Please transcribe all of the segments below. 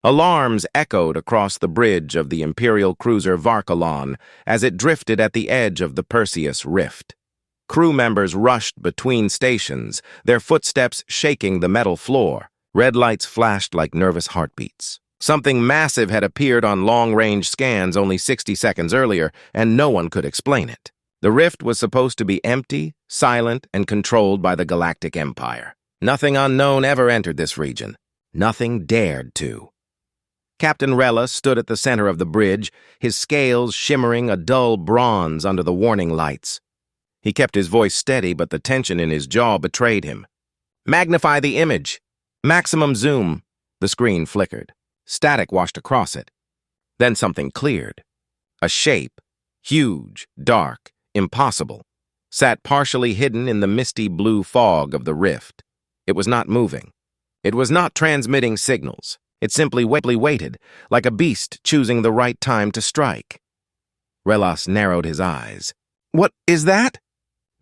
Alarms echoed across the bridge of the Imperial cruiser Varkalon as it drifted at the edge of the Perseus Rift. Crew members rushed between stations, their footsteps shaking the metal floor. Red lights flashed like nervous heartbeats. Something massive had appeared on long-range scans only 60 seconds earlier, and no one could explain it. The rift was supposed to be empty, silent, and controlled by the Galactic Empire. Nothing unknown ever entered this region. Nothing dared to. Captain Rella stood at the center of the bridge, his scales shimmering a dull bronze under the warning lights. He kept his voice steady, but the tension in his jaw betrayed him. "Magnify the image. Maximum zoom." The screen flickered. Static washed across it. Then something cleared. A shape, huge, dark, impossible, sat partially hidden in the misty blue fog of the rift. It was not moving. It was not transmitting signals. It simply waited, like a beast choosing the right time to strike. Relas narrowed his eyes. "What is that?"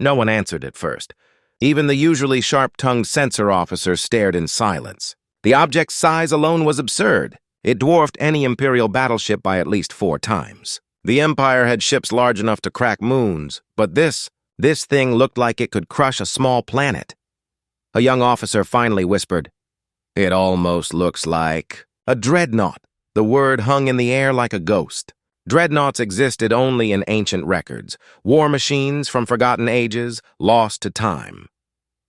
No one answered at first. Even the usually sharp-tongued sensor officer stared in silence. The object's size alone was absurd. It dwarfed any Imperial battleship by at least 4 times. The Empire had ships large enough to crack moons, but this thing looked like it could crush a small planet. A young officer finally whispered, "It almost looks like a dreadnought." The word hung in the air like a ghost. Dreadnoughts existed only in ancient records, war machines from forgotten ages, lost to time.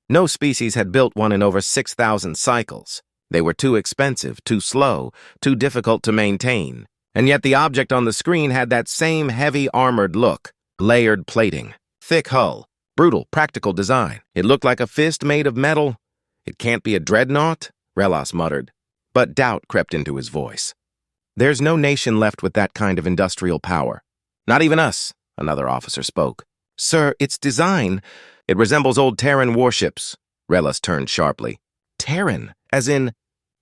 No species had built one in over 6,000 cycles. They were too expensive, too slow, too difficult to maintain. And yet the object on the screen had that same heavy armored look, layered plating, thick hull, brutal, practical design. It looked like a fist made of metal. "It can't be a dreadnought?" Relas muttered, but doubt crept into his voice. "There's no nation left with that kind of industrial power. Not even us," another officer spoke. "Sir, its design, it resembles old Terran warships." Relas turned sharply. "Terran, as in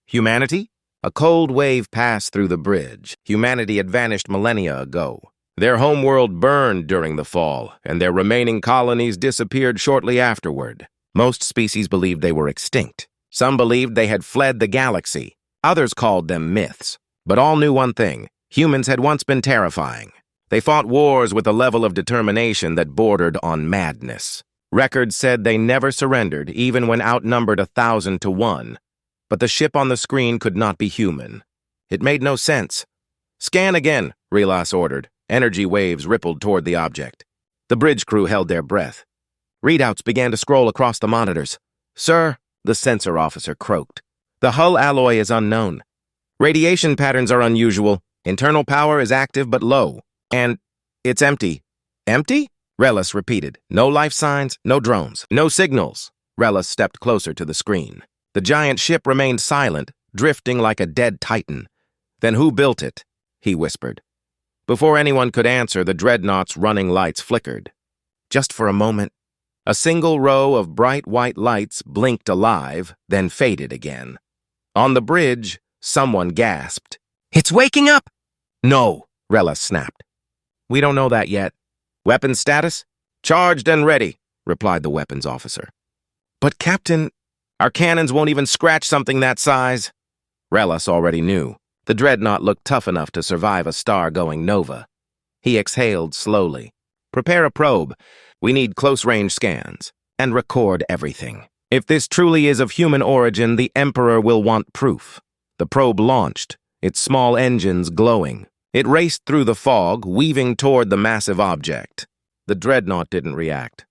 humanity?" A cold wave passed through the bridge. Humanity had vanished millennia ago. Their homeworld burned during the fall, and their remaining colonies disappeared shortly afterward. Most species believed they were extinct. Some believed they had fled the galaxy. Others called them myths. But all knew one thing: humans had once been terrifying. They fought wars with a level of determination that bordered on madness. Records said they never surrendered, even when outnumbered 1,000 to 1. But the ship on the screen could not be human. It made no sense. "Scan again," Relas ordered. Energy waves rippled toward the object. The bridge crew held their breath. Readouts began to scroll across the monitors. "Sir," the sensor officer croaked, "the hull alloy is unknown. Radiation patterns are unusual. Internal power is active but low. And it's empty." "Empty?" Relas repeated. "No life signs, no drones, no signals." Relas stepped closer to the screen. The giant ship remained silent, drifting like a dead titan. "Then who built it?" he whispered. Before anyone could answer, the dreadnought's running lights flickered. Just for a moment, a single row of bright white lights blinked alive, then faded again. On the bridge, someone gasped. "It's waking up!" "No," Relas snapped. "We don't know that yet. Weapons status?" "Charged and ready," replied the weapons officer. "But Captain, our cannons won't even scratch something that size." Relas already knew. The dreadnought looked tough enough to survive a star-going nova. He exhaled slowly. "Prepare a probe. We need close-range scans. And record everything. If this truly is of human origin, the Emperor will want proof." The probe launched, its small engines glowing. It raced through the fog, weaving toward the massive object. The dreadnought didn't react.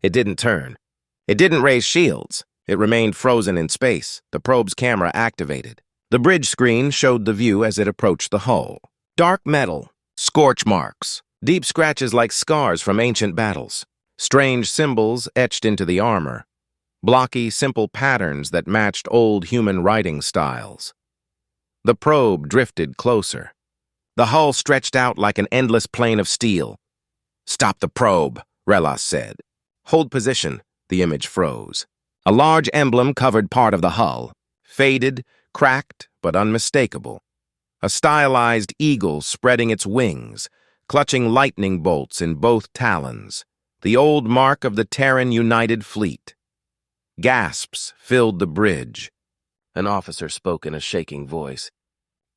It didn't turn. It didn't raise shields. It remained frozen in space, the probe's camera activated. The bridge screen showed the view as it approached the hull. Dark metal, scorch marks, deep scratches like scars from ancient battles, strange symbols etched into the armor, blocky, simple patterns that matched old human writing styles. The probe drifted closer. The hull stretched out like an endless plane of steel. "Stop the probe," Relas said. "Hold position." The image froze. A large emblem covered part of the hull, faded, cracked, but unmistakable. A stylized eagle spreading its wings, clutching lightning bolts in both talons, the old mark of the Terran United Fleet. Gasps filled the bridge. An officer spoke in a shaking voice.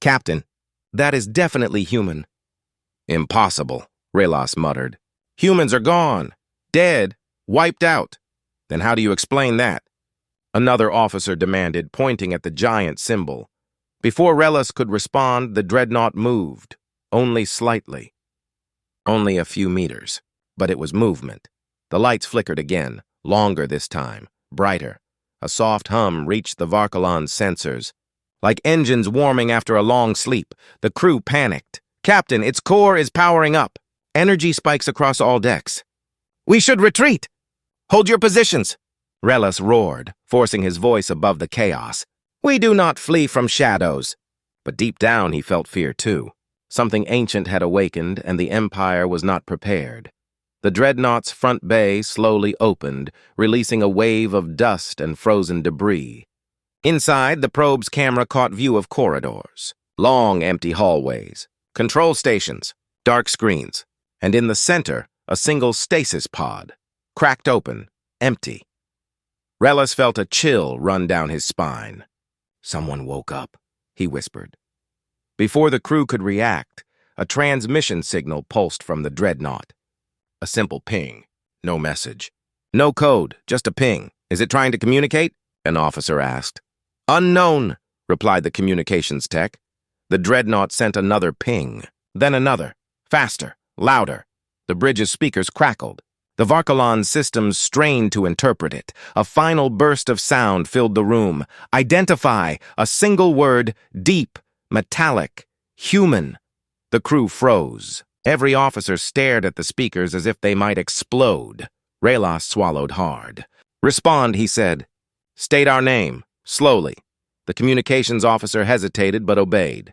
Captain, that is definitely human. Impossible, Relas muttered. Humans are gone. Dead. Wiped out. Then how do you explain that? Another officer demanded, pointing at the giant symbol. Before Relas could respond, the Dreadnought moved, only slightly. Only a few meters, but it was movement. The lights flickered again, longer this time, brighter. A soft hum reached the Varkalon's sensors. Like engines warming after a long sleep, the crew panicked. Captain, its core is powering up. Energy spikes across all decks. We should retreat! Hold your positions! Relas roared, forcing his voice above the chaos. We do not flee from shadows. But deep down he felt fear too. Something ancient had awakened, and the Empire was not prepared. The Dreadnought's front bay slowly opened, releasing a wave of dust and frozen debris. Inside, the probe's camera caught view of corridors, long empty hallways, control stations, dark screens, and in the center, a single stasis pod, cracked open, empty. Relas felt a chill run down his spine. Someone woke up, he whispered. Before the crew could react, a transmission signal pulsed from the Dreadnought. A simple ping, no message. No code, just a ping. Is it trying to communicate? An officer asked. Unknown, replied the communications tech. The Dreadnought sent another ping, then another, faster, louder. The bridge's speakers crackled. The Varkalon systems strained to interpret it. A final burst of sound filled the room. Identify, a single word, deep, metallic, human. The crew froze. Every officer stared at the speakers as if they might explode. Relas swallowed hard. Respond, he said. State our name, slowly. The communications officer hesitated but obeyed.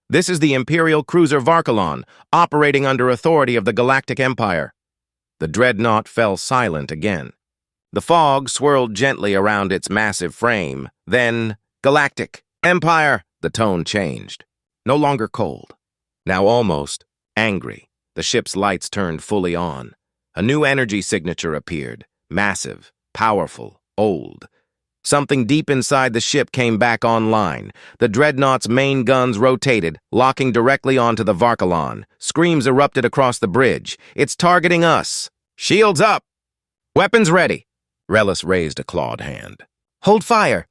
This is the Imperial cruiser Varkalon, operating under authority of the Galactic Empire. The Dreadnought fell silent again. The fog swirled gently around its massive frame. Then, Galactic, Empire, the tone changed. No longer cold. Now almost angry. The ship's lights turned fully on. A new energy signature appeared. Massive, powerful, old. Something deep inside the ship came back online. The Dreadnought's main guns rotated, locking directly onto the Varkalon. Screams erupted across the bridge. It's targeting us. Shields up. Weapons ready. Relas raised a clawed hand. Hold fire.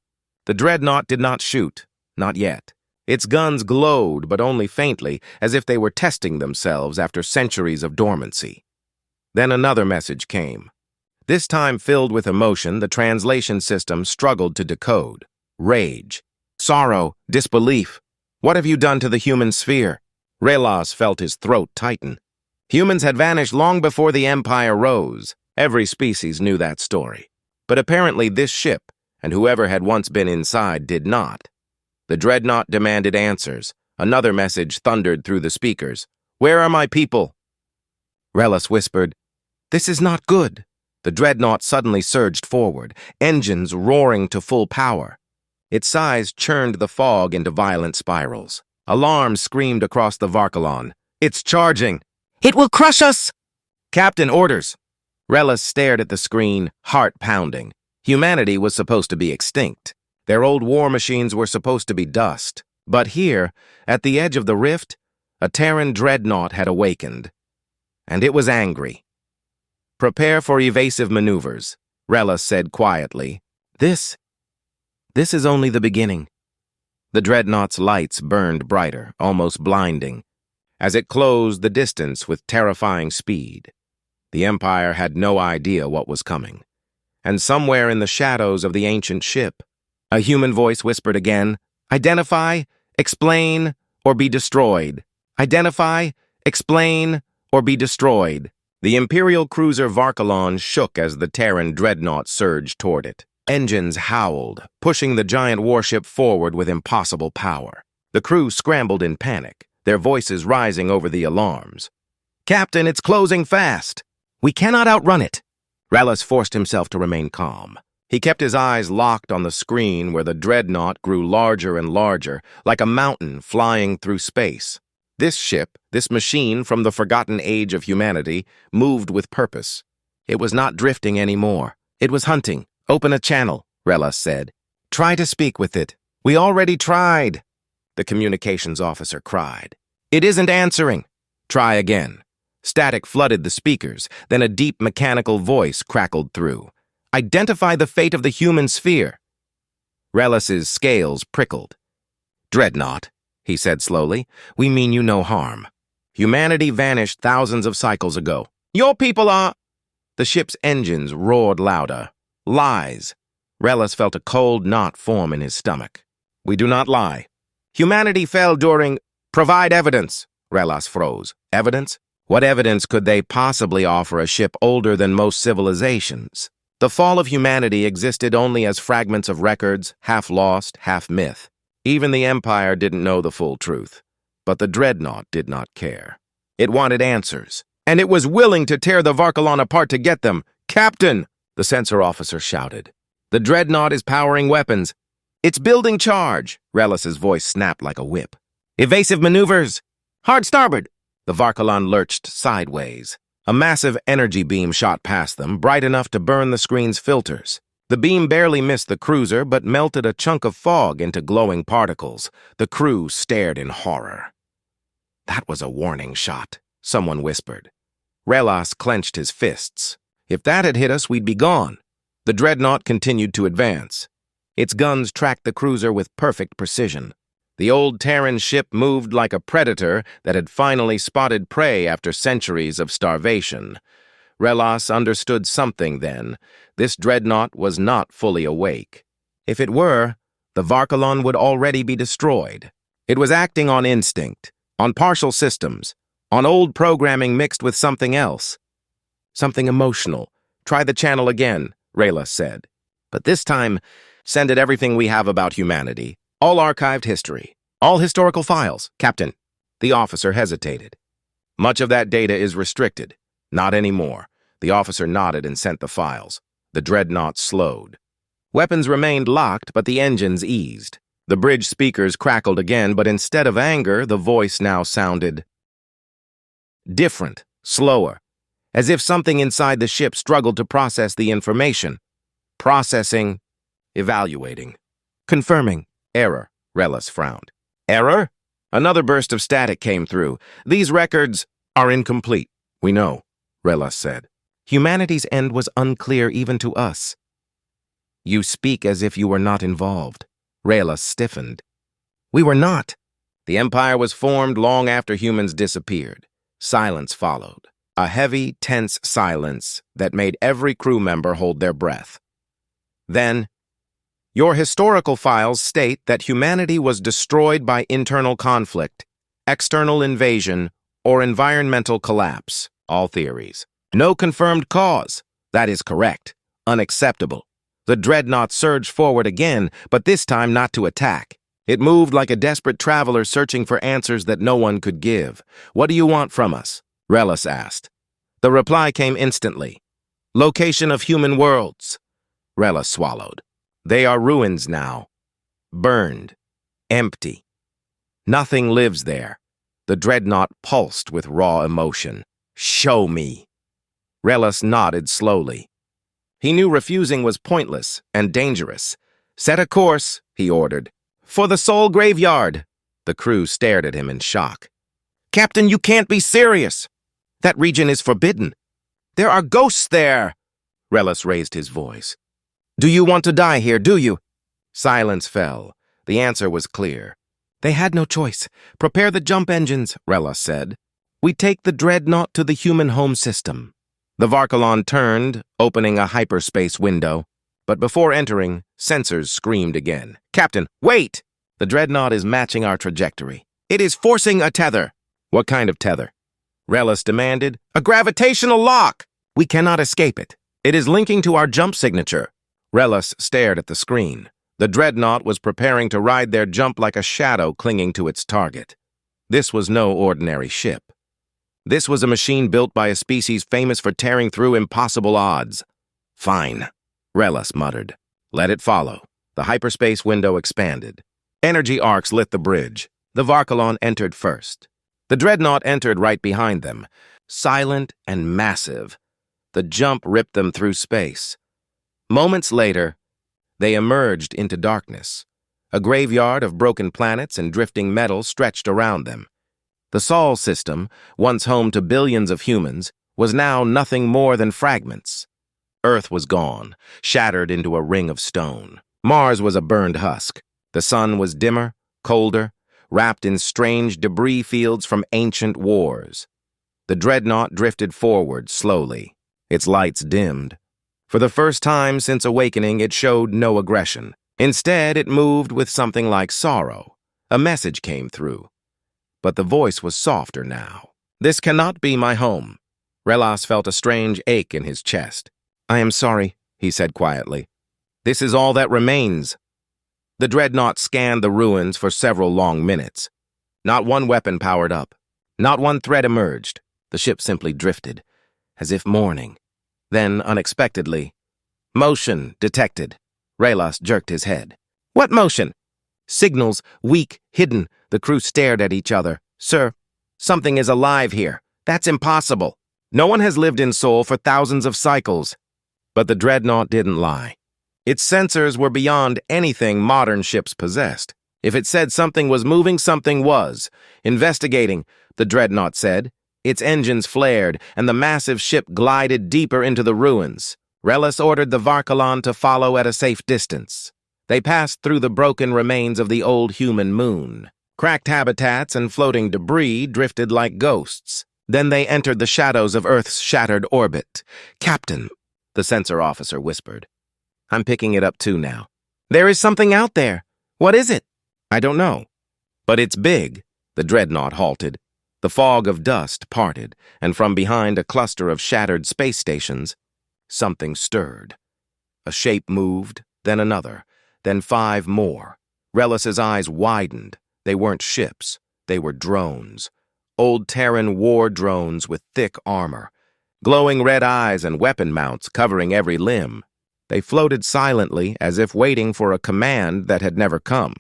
The Dreadnought did not shoot. Not yet. Its guns glowed, but only faintly, as if they were testing themselves after centuries of dormancy. Then another message came. This time filled with emotion, the translation system struggled to decode. Rage, sorrow, disbelief. What have you done to the human sphere? Relas felt his throat tighten. Humans had vanished long before the Empire rose. Every species knew that story. But apparently this ship, and whoever had once been inside, did not. The Dreadnought demanded answers. Another message thundered through the speakers. Where are my people? Relas whispered, This is not good. The Dreadnought suddenly surged forward, engines roaring to full power. Its size churned the fog into violent spirals. Alarms screamed across the Varkalon. It's charging! It will crush us! Captain, orders! Relas stared at the screen, heart pounding. Humanity was supposed to be extinct. Their old war machines were supposed to be dust. But here, at the edge of the rift, a Terran Dreadnought had awakened. And it was angry. Prepare for evasive maneuvers, Relas said quietly. This is only the beginning. The Dreadnought's lights burned brighter, almost blinding, as it closed the distance with terrifying speed. The Empire had no idea what was coming. And somewhere in the shadows of the ancient ship, a human voice whispered again, Identify, explain, or be destroyed. Identify, explain, or be destroyed. The Imperial cruiser Varkalon shook as the Terran Dreadnought surged toward it. Engines howled, pushing the giant warship forward with impossible power. The crew scrambled in panic, their voices rising over the alarms. Captain, it's closing fast. We cannot outrun it. Relas forced himself to remain calm. He kept his eyes locked on the screen where the Dreadnought grew larger and larger, like a mountain flying through space. This ship, this machine from the forgotten age of humanity, moved with purpose. It was not drifting anymore. It was hunting. Open a channel, Relas said. Try to speak with it. We already tried. the communications officer cried. "It isn't answering." "Try again." Static flooded the speakers, then a deep mechanical voice crackled through. "Identify the fate of the human sphere." Relis's scales prickled. "Dreadnought," he said slowly, "we mean you no harm. Humanity vanished thousands of cycles ago. Your people are—" The ship's engines roared louder. "Lies." Relis felt a cold knot form in his stomach. "We do not lie. Humanity fell during—" "Provide evidence." Relis froze. "Evidence? What evidence could they possibly offer a ship older than most civilizations? The fall of humanity existed only as fragments of records, half lost, half myth. Even the Empire didn't know the full truth. But the Dreadnought did not care. It wanted answers, and it was willing to tear the Varkalon apart to get them. "Captain!" the sensor officer shouted. "The Dreadnought is powering weapons. It's building charge." Relis's voice snapped like a whip. "Evasive maneuvers! Hard starboard!" The Varkalon lurched sideways. A massive energy beam shot past them, bright enough to burn the screen's filters. The beam barely missed the cruiser, but melted a chunk of fog into glowing particles. The crew stared in horror. "That was a warning shot," someone whispered. Relis clenched his fists. "If that had hit us, we'd be gone." The Dreadnought continued to advance. Its guns tracked the cruiser with perfect precision. The old Terran ship moved like a predator that had finally spotted prey after centuries of starvation. Relis understood something then. This Dreadnought was not fully awake. If it were, the Varkalon would already be destroyed. It was acting on instinct, on partial systems, on old programming mixed with something else. Something emotional. "Try the channel again," Relis said. "But this time, send it everything we have about humanity. All archived history. All historical files, Captain." The officer hesitated. "Much of that data is restricted." "Not anymore." The officer nodded and sent the files. The Dreadnought slowed. Weapons remained locked, but the engines eased. The bridge speakers crackled again, but instead of anger, the voice now sounded different, slower, as if something inside the ship struggled to process the information. "Processing, evaluating, confirming." "Error," Relis frowned. "Error?" Another burst of static came through. "These records are incomplete." "We know," Relis said. "Humanity's end was unclear even to us." "You speak as if you were not involved." Relis stiffened. "We were not." The Empire was formed long after humans disappeared. Silence followed. A heavy, tense silence that made every crew member hold their breath. Then, "Your historical files state that humanity was destroyed by internal conflict, external invasion, or environmental collapse. All theories. No confirmed cause." "That is correct. Unacceptable." The Dreadnought surged forward again, but this time not to attack. It moved like a desperate traveler searching for answers that no one could give. "What do you want from us?" Relis asked. The reply came instantly. "Location of human worlds." Relis swallowed. "They are ruins now. Burned. Empty. Nothing lives there." The Dreadnought pulsed with raw emotion. "Show me." Relis nodded slowly. He knew refusing was pointless and dangerous. "Set a course," he ordered. "For the Soul Graveyard." The crew stared at him in shock. "Captain, you can't be serious. That region is forbidden. There are ghosts there." Relis raised his voice. "Do you want to die here, do you?" Silence fell. The answer was clear. "They had no choice. Prepare the jump engines," Relis said. "We take the Dreadnought to the human home system." The Varkalon turned, opening a hyperspace window. But before entering, sensors screamed again. "Captain, wait!" "The Dreadnought is matching our trajectory." "It is forcing a tether." "What kind of tether?" Relis demanded. "A gravitational lock!" "We cannot escape it. It is linking to our jump signature." Relis stared at the screen. The Dreadnought was preparing to ride their jump like a shadow clinging to its target. This was no ordinary ship. This was a machine built by a species famous for tearing through impossible odds. "Fine," Relis muttered. "Let it follow." The hyperspace window expanded. Energy arcs lit the bridge. The Varkalon entered first. The Dreadnought entered right behind them. Silent and massive, the jump ripped them through space. Moments later, they emerged into darkness. A graveyard of broken planets and drifting metal stretched around them. The Sol system, once home to billions of humans, was now nothing more than fragments. Earth was gone, shattered into a ring of stone. Mars was a burned husk. The sun was dimmer, colder, wrapped in strange debris fields from ancient wars. The Dreadnought drifted forward slowly. Its lights dimmed. For the first time since awakening, it showed no aggression. Instead, it moved with something like sorrow. A message came through. But the voice was softer now. "This cannot be my home." Relas felt a strange ache in his chest. "I am sorry," he said quietly. "This is all that remains." The Dreadnought scanned the ruins for several long minutes. Not one weapon powered up. Not one threat emerged. The ship simply drifted, as if mourning. Then, unexpectedly, motion detected. Relas jerked his head. "What motion?" "Signals, weak, hidden." The crew stared at each other. "Sir, something is alive here. That's impossible. No one has lived in Sol for thousands of cycles." But the Dreadnought didn't lie. Its sensors were beyond anything modern ships possessed. If it said something was moving, something was. "Investigating," the Dreadnought said. Its engines flared, and the massive ship glided deeper into the ruins. Relas ordered the Varkalon to follow at a safe distance. They passed through the broken remains of the old human moon. Cracked habitats and floating debris drifted like ghosts. Then they entered the shadows of Earth's shattered orbit. "Captain," the sensor officer whispered. "I'm picking it up too now." "There is something out there. What is it?" "I don't know. But it's big." The Dreadnought halted. The fog of dust parted, and from behind a cluster of shattered space stations, something stirred. A shape moved, then another, then 5 more. Relas's eyes widened. They weren't ships. They were drones. Old Terran war drones with thick armor. Glowing red eyes and weapon mounts covering every limb. They floated silently as if waiting for a command that had never come.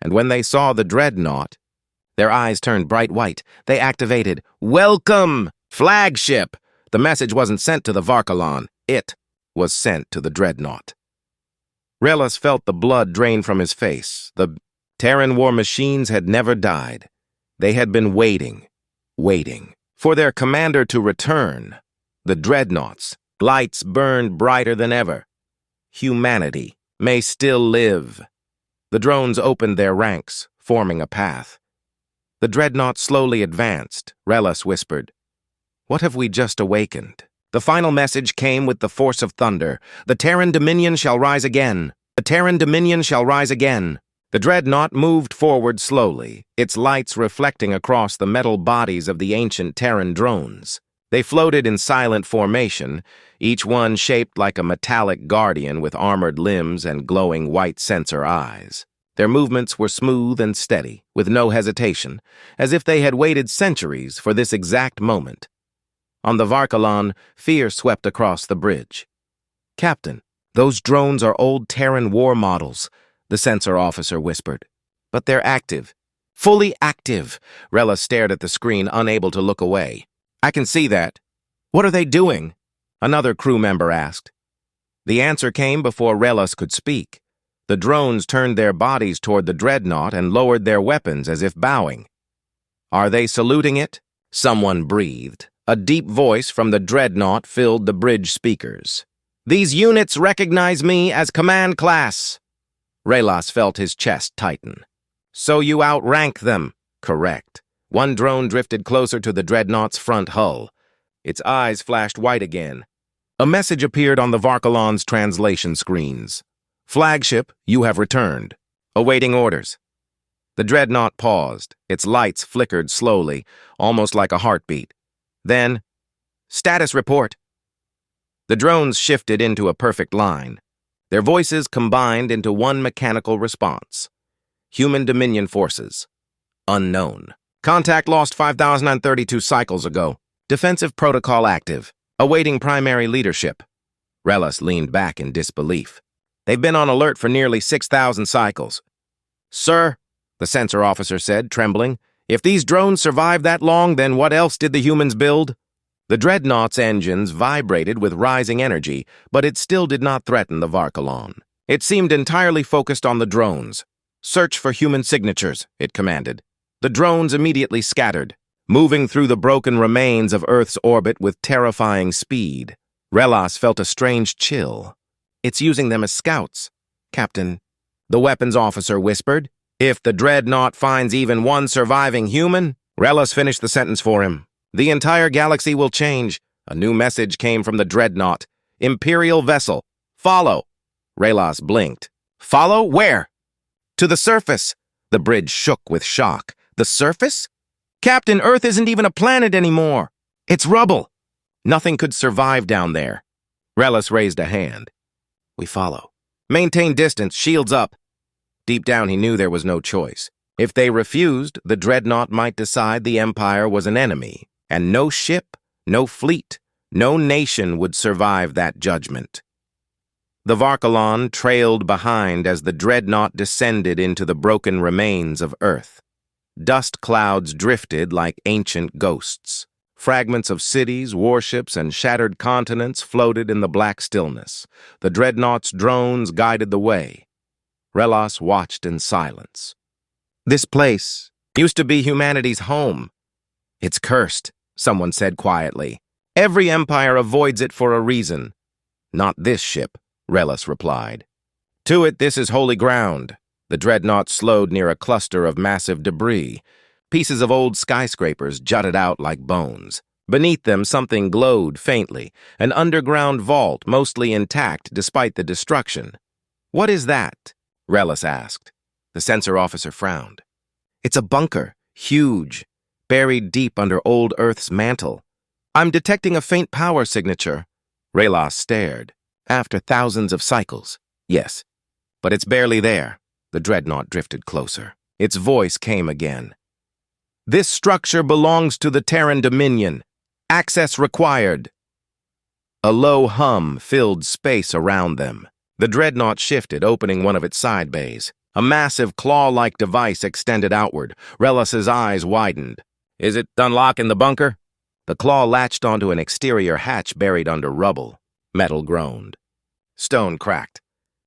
And when they saw the Dreadnought, their eyes turned bright white. They activated, "Welcome, flagship!" The message wasn't sent to the Varkalon. It was sent to the Dreadnought. Relas felt the blood drain from his face. The Terran war machines had never died. They had been waiting for their commander to return. The Dreadnought's lights burned brighter than ever. Humanity may still live. The drones opened their ranks, forming a path. The Dreadnought slowly advanced. Relas whispered, "What have we just awakened?" The final message came with the force of thunder. "The Terran Dominion shall rise again. The Terran Dominion shall rise again." The Dreadnought moved forward slowly, its lights reflecting across the metal bodies of the ancient Terran drones. They floated in silent formation, each one shaped like a metallic guardian with armored limbs and glowing white sensor eyes. Their movements were smooth and steady, with no hesitation, as if they had waited centuries for this exact moment. On the Varkalon, fear swept across the bridge. "Captain, those drones are old Terran war models," the sensor officer whispered. "But they're active. Fully active." Relas stared at the screen, unable to look away. "I can see that." "What are they doing?" another crew member asked. The answer came before Relas could speak. The drones turned their bodies toward the Dreadnought and lowered their weapons as if bowing. "Are they saluting it?" Someone breathed. A deep voice from the Dreadnought filled the bridge speakers. "These units recognize me as command class." Relas felt his chest tighten. "So you outrank them." "Correct." One drone drifted closer to the Dreadnought's front hull. Its eyes flashed white again. A message appeared on the Varkalon's translation screens. "Flagship, you have returned. Awaiting orders." The Dreadnought paused. Its lights flickered slowly, almost like a heartbeat. Then, "Status report." The drones shifted into a perfect line. Their voices combined into one mechanical response. "Human Dominion forces. Unknown. Contact lost 5,032 cycles ago. Defensive protocol active. Awaiting primary leadership." Relas leaned back in disbelief. "They've been on alert for nearly 6,000 cycles." "Sir," the sensor officer said, trembling, "if these drones survived that long, then what else did the humans build?" The Dreadnought's engines vibrated with rising energy, but it still did not threaten the Varkalon. It seemed entirely focused on the drones. "Search for human signatures," it commanded. The drones immediately scattered, moving through the broken remains of Earth's orbit with terrifying speed. Relas felt a strange chill. "It's using them as scouts, Captain," the weapons officer whispered. "If the Dreadnought finds even one surviving human..." Relas finished the sentence for him. "The entire galaxy will change." A new message came from the Dreadnought. "Imperial vessel. Follow." Relas blinked. "Follow? Where?" "To the surface." The bridge shook with shock. "The surface? Captain, Earth isn't even a planet anymore. It's rubble. Nothing could survive down there." Relas raised a hand. "We follow. Maintain distance, shields up." Deep down he knew there was no choice. If they refused, the Dreadnought might decide the Empire was an enemy, and no ship, no fleet, no nation would survive that judgment. The Varkalon trailed behind as the Dreadnought descended into the broken remains of Earth. Dust clouds drifted like ancient ghosts. Fragments of cities, warships, and shattered continents floated in the black stillness. The Dreadnought's drones guided the way. Relas watched in silence. "This place used to be humanity's home." "It's cursed," someone said quietly. "Every empire avoids it for a reason." "Not this ship," Relas replied. "To it, this is holy ground." The Dreadnought slowed near a cluster of massive debris. Pieces of old skyscrapers jutted out like bones. Beneath them, something glowed faintly, an underground vault mostly intact despite the destruction. "What is that?" Relas asked. The sensor officer frowned. "It's a bunker, huge, buried deep under old Earth's mantle. I'm detecting a faint power signature." Relas stared. "After thousands of cycles, yes, but it's barely there." The Dreadnought drifted closer. Its voice came again. "This structure belongs to the Terran Dominion. Access required." A low hum filled space around them. The Dreadnought shifted, opening one of its side bays. A massive claw-like device extended outward. Relas's eyes widened. "Is it unlocking the bunker?" The claw latched onto an exterior hatch buried under rubble. Metal groaned. Stone cracked.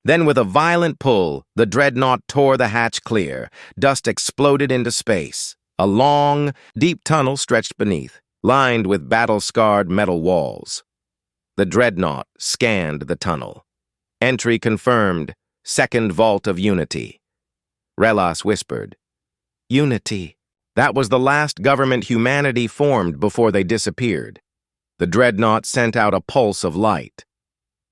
Then, with a violent pull, the Dreadnought tore the hatch clear. Dust exploded into space. A long, deep tunnel stretched beneath, lined with battle-scarred metal walls. The Dreadnought scanned the tunnel. Entry confirmed. Second vault of Unity. Relas whispered. "Unity." That was the last government humanity formed before they disappeared. The Dreadnought sent out a pulse of light.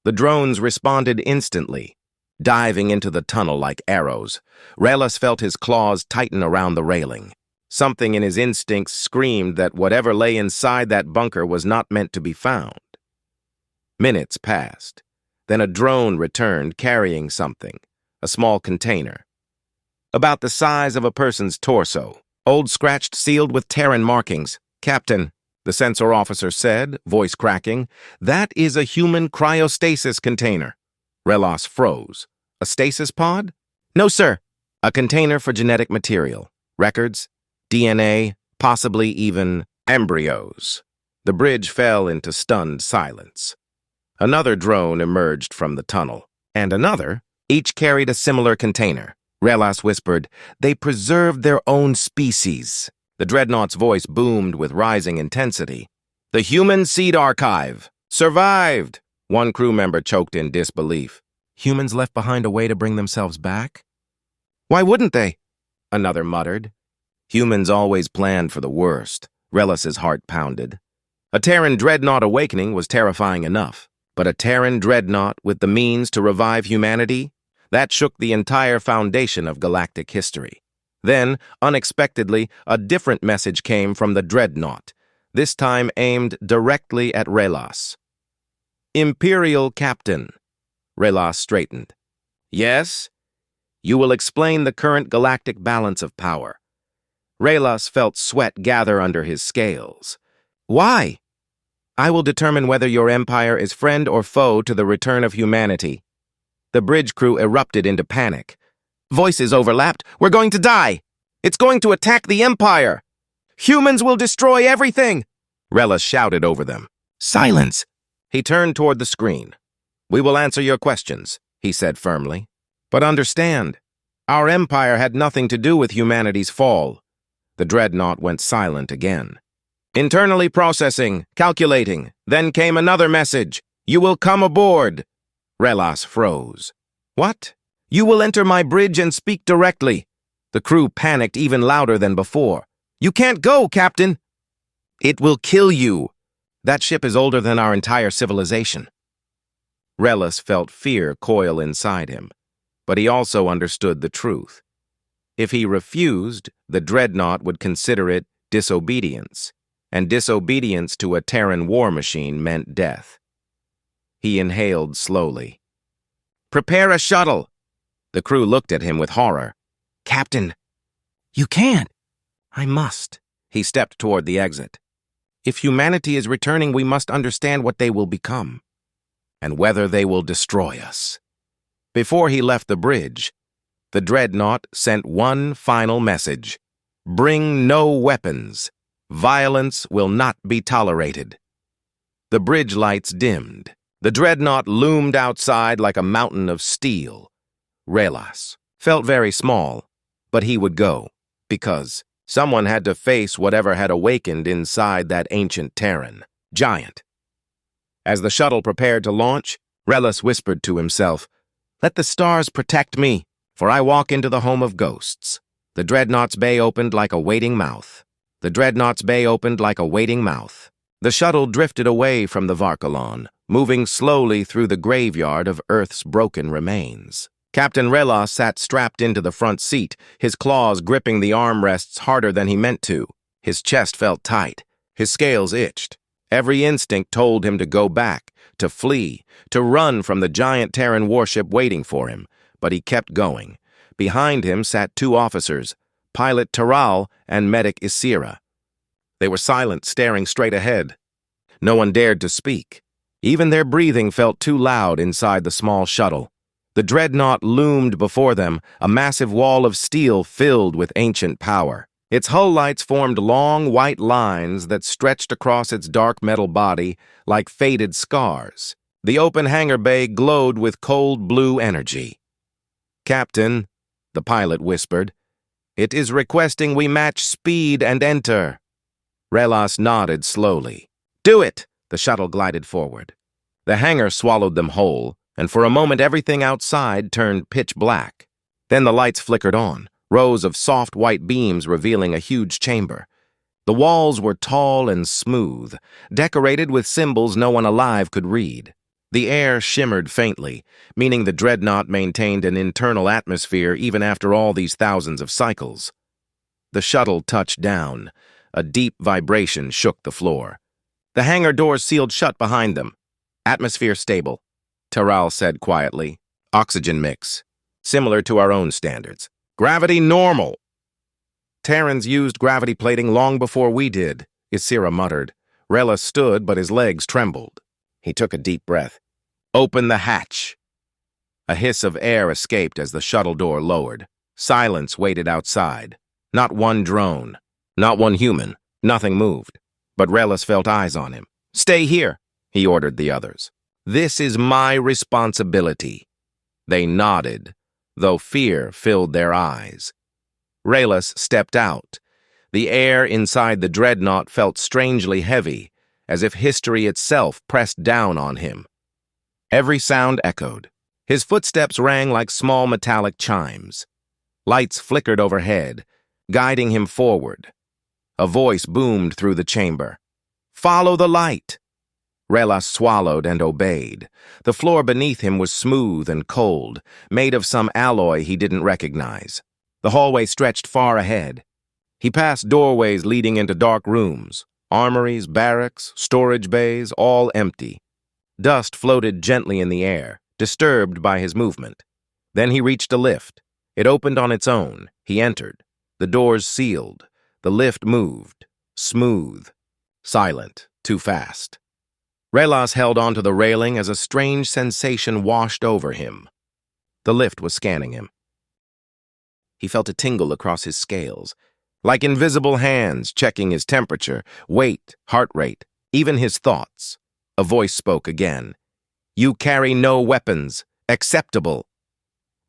The drones responded instantly, diving into the tunnel like arrows. Relas felt his claws tighten around the railing. Something in his instincts screamed that whatever lay inside that bunker was not meant to be found. Minutes passed. Then a drone returned carrying something, a small container. About the size of a person's torso, old scratched sealed with Terran markings. "Captain," the sensor officer said, voice cracking, "that is a human cryostasis container." Relas froze. "A stasis pod?" "No, sir. A container for genetic material. Records, DNA, possibly even embryos." The bridge fell into stunned silence. Another drone emerged from the tunnel, and another. Each carried a similar container. Relas whispered, "They preserved their own species." The Dreadnought's voice boomed with rising intensity. "The Human Seed Archive! Survived!" One crew member choked in disbelief. "Humans left behind a way to bring themselves back?" "Why wouldn't they?" Another muttered. "Humans always planned for the worst." Relas's heart pounded. A Terran Dreadnought awakening was terrifying enough, but a Terran Dreadnought with the means to revive humanity? That shook the entire foundation of galactic history. Then, unexpectedly, a different message came from the Dreadnought, this time aimed directly at Relas. "Imperial Captain." Relas straightened. "Yes? You will explain the current galactic balance of power." Relas felt sweat gather under his scales. "Why?" "I will determine whether your empire is friend or foe to the return of humanity." The bridge crew erupted into panic. Voices overlapped. "We're going to die! It's going to attack the Empire! Humans will destroy everything!" Relas shouted over them. "Silence!" He turned toward the screen. "We will answer your questions," he said firmly. "But understand, Our empire had nothing to do with humanity's fall. The Dreadnought went silent again. Internally processing, calculating. Then came another message. You will come aboard. Relas froze. What? You will enter my bridge and speak directly. The crew panicked even louder than before. You can't go, Captain. It will kill you. That ship is older than our entire civilization. Relas felt fear coil inside him, but he also understood the truth. If he refused, the Dreadnought would consider it disobedience, and disobedience to a Terran war machine meant death. He inhaled slowly. Prepare a shuttle. The crew looked at him with horror. Captain, you can't. I must. He stepped toward the exit. If humanity is returning, we must understand what they will become, and whether they will destroy us. Before he left the bridge, the Dreadnought sent one final message. Bring no weapons. Violence will not be tolerated. The bridge lights dimmed. The Dreadnought loomed outside like a mountain of steel. Relas felt very small, but he would go, because someone had to face whatever had awakened inside that ancient Terran, giant. As the shuttle prepared to launch, Relas whispered to himself, Let the stars protect me, for I walk into the home of ghosts. The Dreadnought's bay opened like a waiting mouth. The Dreadnought's bay opened like a waiting mouth. The shuttle drifted away from the Varkalon, moving slowly through the graveyard of Earth's broken remains. Captain Relas sat strapped into the front seat, his claws gripping the armrests harder than he meant to. His chest felt tight. His scales itched. Every instinct told him to go back, to flee, to run from the giant Terran warship waiting for him, but he kept going. Behind him sat two officers, Pilot Taral and Medic Isira. They were silent, staring straight ahead. No one dared to speak. Even their breathing felt too loud inside the small shuttle. The Dreadnought loomed before them, a massive wall of steel filled with ancient power. Its hull lights formed long, white lines that stretched across its dark metal body like faded scars. The open hangar bay glowed with cold blue energy. Captain, the pilot whispered, it is requesting we match speed and enter. Relas nodded slowly. Do it! The shuttle glided forward. The hangar swallowed them whole, and for a moment everything outside turned pitch black. Then the lights flickered on, rows of soft white beams revealing a huge chamber. The walls were tall and smooth, decorated with symbols no one alive could read. The air shimmered faintly, meaning the Dreadnought maintained an internal atmosphere even after all these thousands of cycles. The shuttle touched down. A deep vibration shook the floor. The hangar doors sealed shut behind them. Atmosphere stable, Taral said quietly. Oxygen mix, similar to our own standards. Gravity normal. Terrans used gravity plating long before we did, Isira muttered. Relas stood, but his legs trembled. He took a deep breath. Open the hatch. A hiss of air escaped as the shuttle door lowered. Silence waited outside. Not one drone. Not one human. Nothing moved. But Relas felt eyes on him. Stay here, he ordered the others. This is my responsibility. They nodded, though fear filled their eyes. Relas stepped out. The air inside the Dreadnought felt strangely heavy, as if history itself pressed down on him. Every sound echoed. His footsteps rang like small metallic chimes. Lights flickered overhead, guiding him forward. A voice boomed through the chamber. Follow the light. Relas swallowed and obeyed. The floor beneath him was smooth and cold, made of some alloy he didn't recognize. The hallway stretched far ahead. He passed doorways leading into dark rooms, armories, barracks, storage bays, all empty. Dust floated gently in the air, disturbed by his movement. Then he reached a lift. It opened on its own. He entered. The doors sealed. The lift moved. Smooth. Silent. Too fast. Relas held onto the railing as a strange sensation washed over him. The lift was scanning him. He felt a tingle across his scales, like invisible hands checking his temperature, weight, heart rate, even his thoughts. A voice spoke again. You carry no weapons. Acceptable.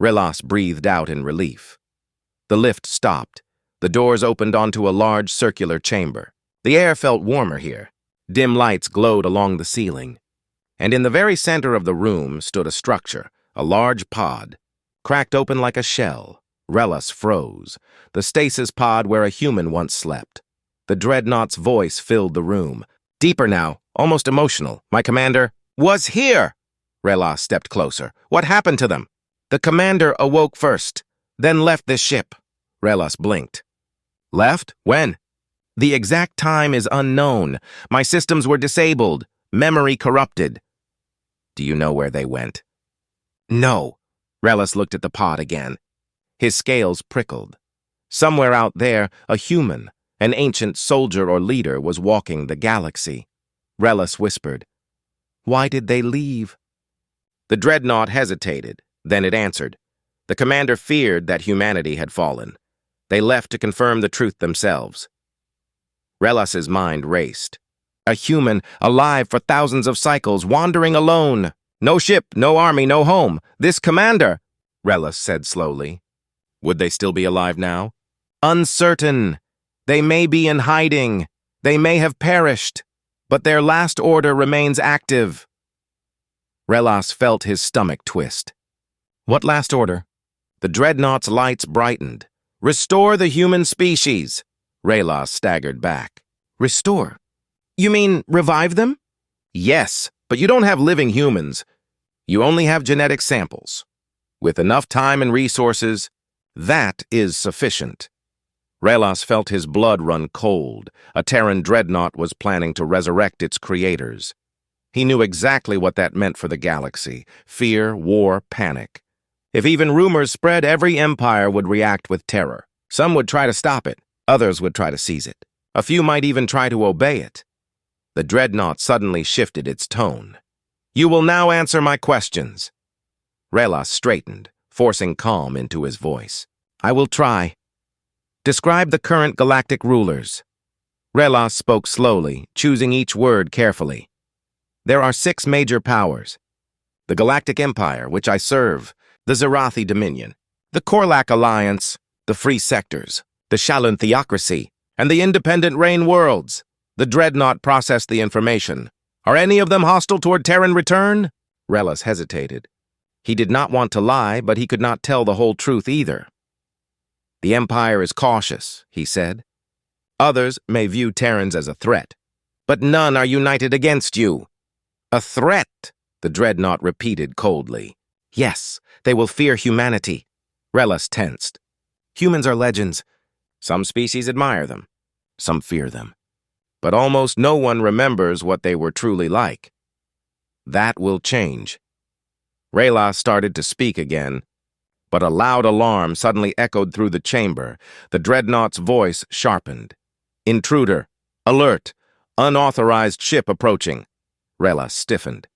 Relas breathed out in relief. The lift stopped. The doors opened onto a large circular chamber. The air felt warmer here. Dim lights glowed along the ceiling. And in the very center of the room stood a structure, a large pod. Cracked open like a shell, Relas froze. The stasis pod where a human once slept. The Dreadnought's voice filled the room. Deeper now, almost emotional. My commander was here! Relas stepped closer. What happened to them? The commander awoke first, then left this ship. Relas blinked. Left? When? The exact time is unknown. My systems were disabled, memory corrupted. Do you know where they went? No. Relas looked at the pod again. His scales prickled. Somewhere out there, a human, an ancient soldier or leader, was walking the galaxy. Relas whispered, "Why did they leave?" The Dreadnought hesitated, then it answered. The commander feared that humanity had fallen. They left to confirm the truth themselves. Relas's mind raced. A human, alive for thousands of cycles, wandering alone. No ship, no army, no home. This commander, Relas said slowly. Would they still be alive now? Uncertain. They may be in hiding. They may have perished. But their last order remains active. Relas felt his stomach twist. What last order? The Dreadnought's lights brightened. Restore the human species. Relas staggered back. Restore? You mean revive them? Yes, but you don't have living humans. You only have genetic samples. With enough time and resources, that is sufficient. Relas felt his blood run cold. A Terran Dreadnought was planning to resurrect its creators. He knew exactly what that meant for the galaxy. Fear, war, panic. If even rumors spread, every empire would react with terror. Some would try to stop it. Others would try to seize it. A few might even try to obey it. The Dreadnought suddenly shifted its tone. You will now answer my questions. Relas straightened, forcing calm into his voice. I will try. Describe the current galactic rulers. Relas spoke slowly, choosing each word carefully. There are 6 major powers. The Galactic Empire, which I serve, the Zerathi Dominion, the Korlak Alliance, the Free Sectors, the Shalun Theocracy, and the Independent Reign Worlds. The Dreadnought processed the information. Are any of them hostile toward Terran return? Relas hesitated. He did not want to lie, but he could not tell the whole truth either. The Empire is cautious, he said. Others may view Terrans as a threat, but none are united against you. A threat, the Dreadnought repeated coldly. Yes, they will fear humanity. Relas tensed. Humans are legends. Some species admire them. Some fear them. But almost no one remembers what they were truly like. That will change. Relas started to speak again, but a loud alarm suddenly echoed through the chamber. The Dreadnought's voice sharpened. Intruder! Alert! Unauthorized ship approaching. Relas stiffened.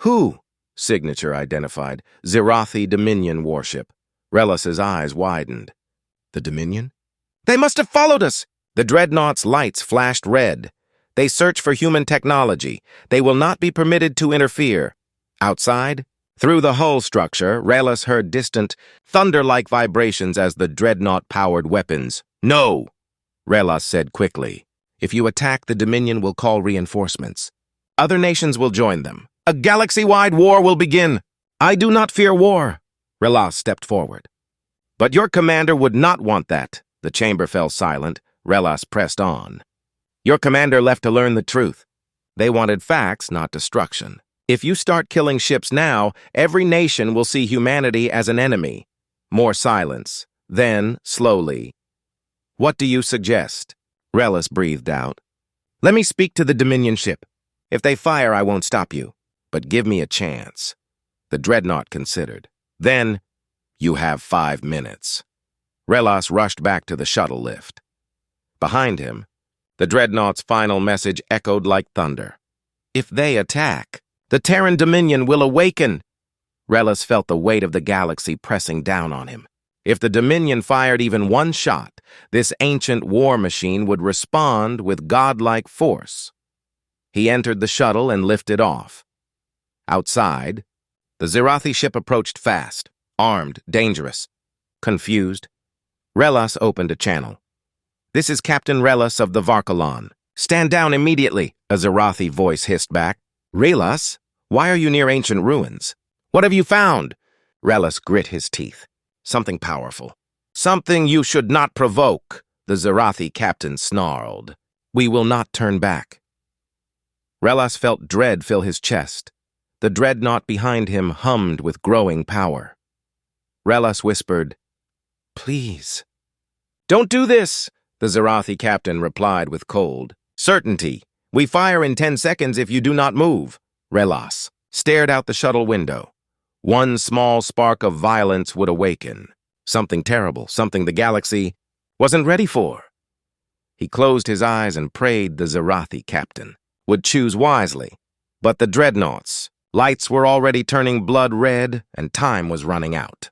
Who? Signature identified. Zerathi Dominion warship. Relas's eyes widened. The Dominion? They must have followed us! The Dreadnought's lights flashed red. They search for human technology. They will not be permitted to interfere. Outside, through the hull structure, Relas heard distant, thunder-like vibrations as the Dreadnought-powered weapons. No! Relas said quickly. If you attack, the Dominion will call reinforcements. Other nations will join them. A galaxy-wide war will begin. I do not fear war. Relas stepped forward. But your commander would not want that. The chamber fell silent. Relas pressed on. Your commander left to learn the truth. They wanted facts, not destruction. If you start killing ships now, every nation will see humanity as an enemy. More silence. Then, slowly. What do you suggest? Relas breathed out. Let me speak to the Dominion ship. If they fire, I won't stop you. But give me a chance. The Dreadnought considered. Then, you have 5 minutes. Relas rushed back to the shuttle lift. Behind him, the Dreadnought's final message echoed like thunder. If they attack, the Terran Dominion will awaken. Relas felt the weight of the galaxy pressing down on him. If the Dominion fired even one shot, this ancient war machine would respond with godlike force. He entered the shuttle and lifted off. Outside, the Zerathi ship approached fast. armed, dangerous. Confused, Relas opened a channel. "This is Captain Relas of the Varkalon. Stand down immediately," a Zerathi voice hissed back. "Relas? Why are you near ancient ruins? What have you found?" Relas grit his teeth. "Something powerful. Something you should not provoke," the Zerathi captain snarled. "We will not turn back." Relas felt dread fill his chest. The Dreadnought behind him hummed with growing power. Relas whispered, "Please." "Don't do this," the Zerathi captain replied with cold certainty. "We fire in 10 seconds if you do not move." Relas stared out the shuttle window. One small spark of violence would awaken. Something terrible, something the galaxy wasn't ready for. He closed his eyes and prayed the Zerathi captain would choose wisely. But the Dreadnoughts, lights were already turning blood red, and time was running out.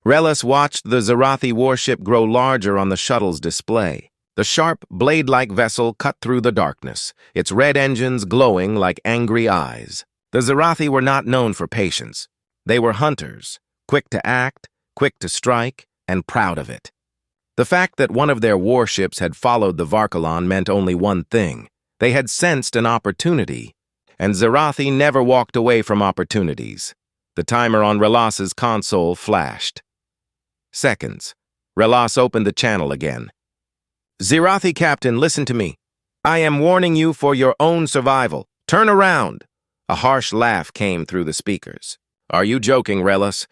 Relas watched the Zerathi warship grow larger on the shuttle's display. The sharp, blade-like vessel cut through the darkness, its red engines glowing like angry eyes. The Zerathi were not known for patience. They were hunters, quick to act, quick to strike, and proud of it. The fact that one of their warships had followed the Varkalon meant only one thing. They had sensed an opportunity, and Zerathi never walked away from opportunities. The timer on Relas's console flashed. Seconds. Relas opened the channel again. "Zerathi captain, listen to me. I am warning you for your own survival. Turn around." A harsh laugh came through the speakers. "Are you joking, Relas?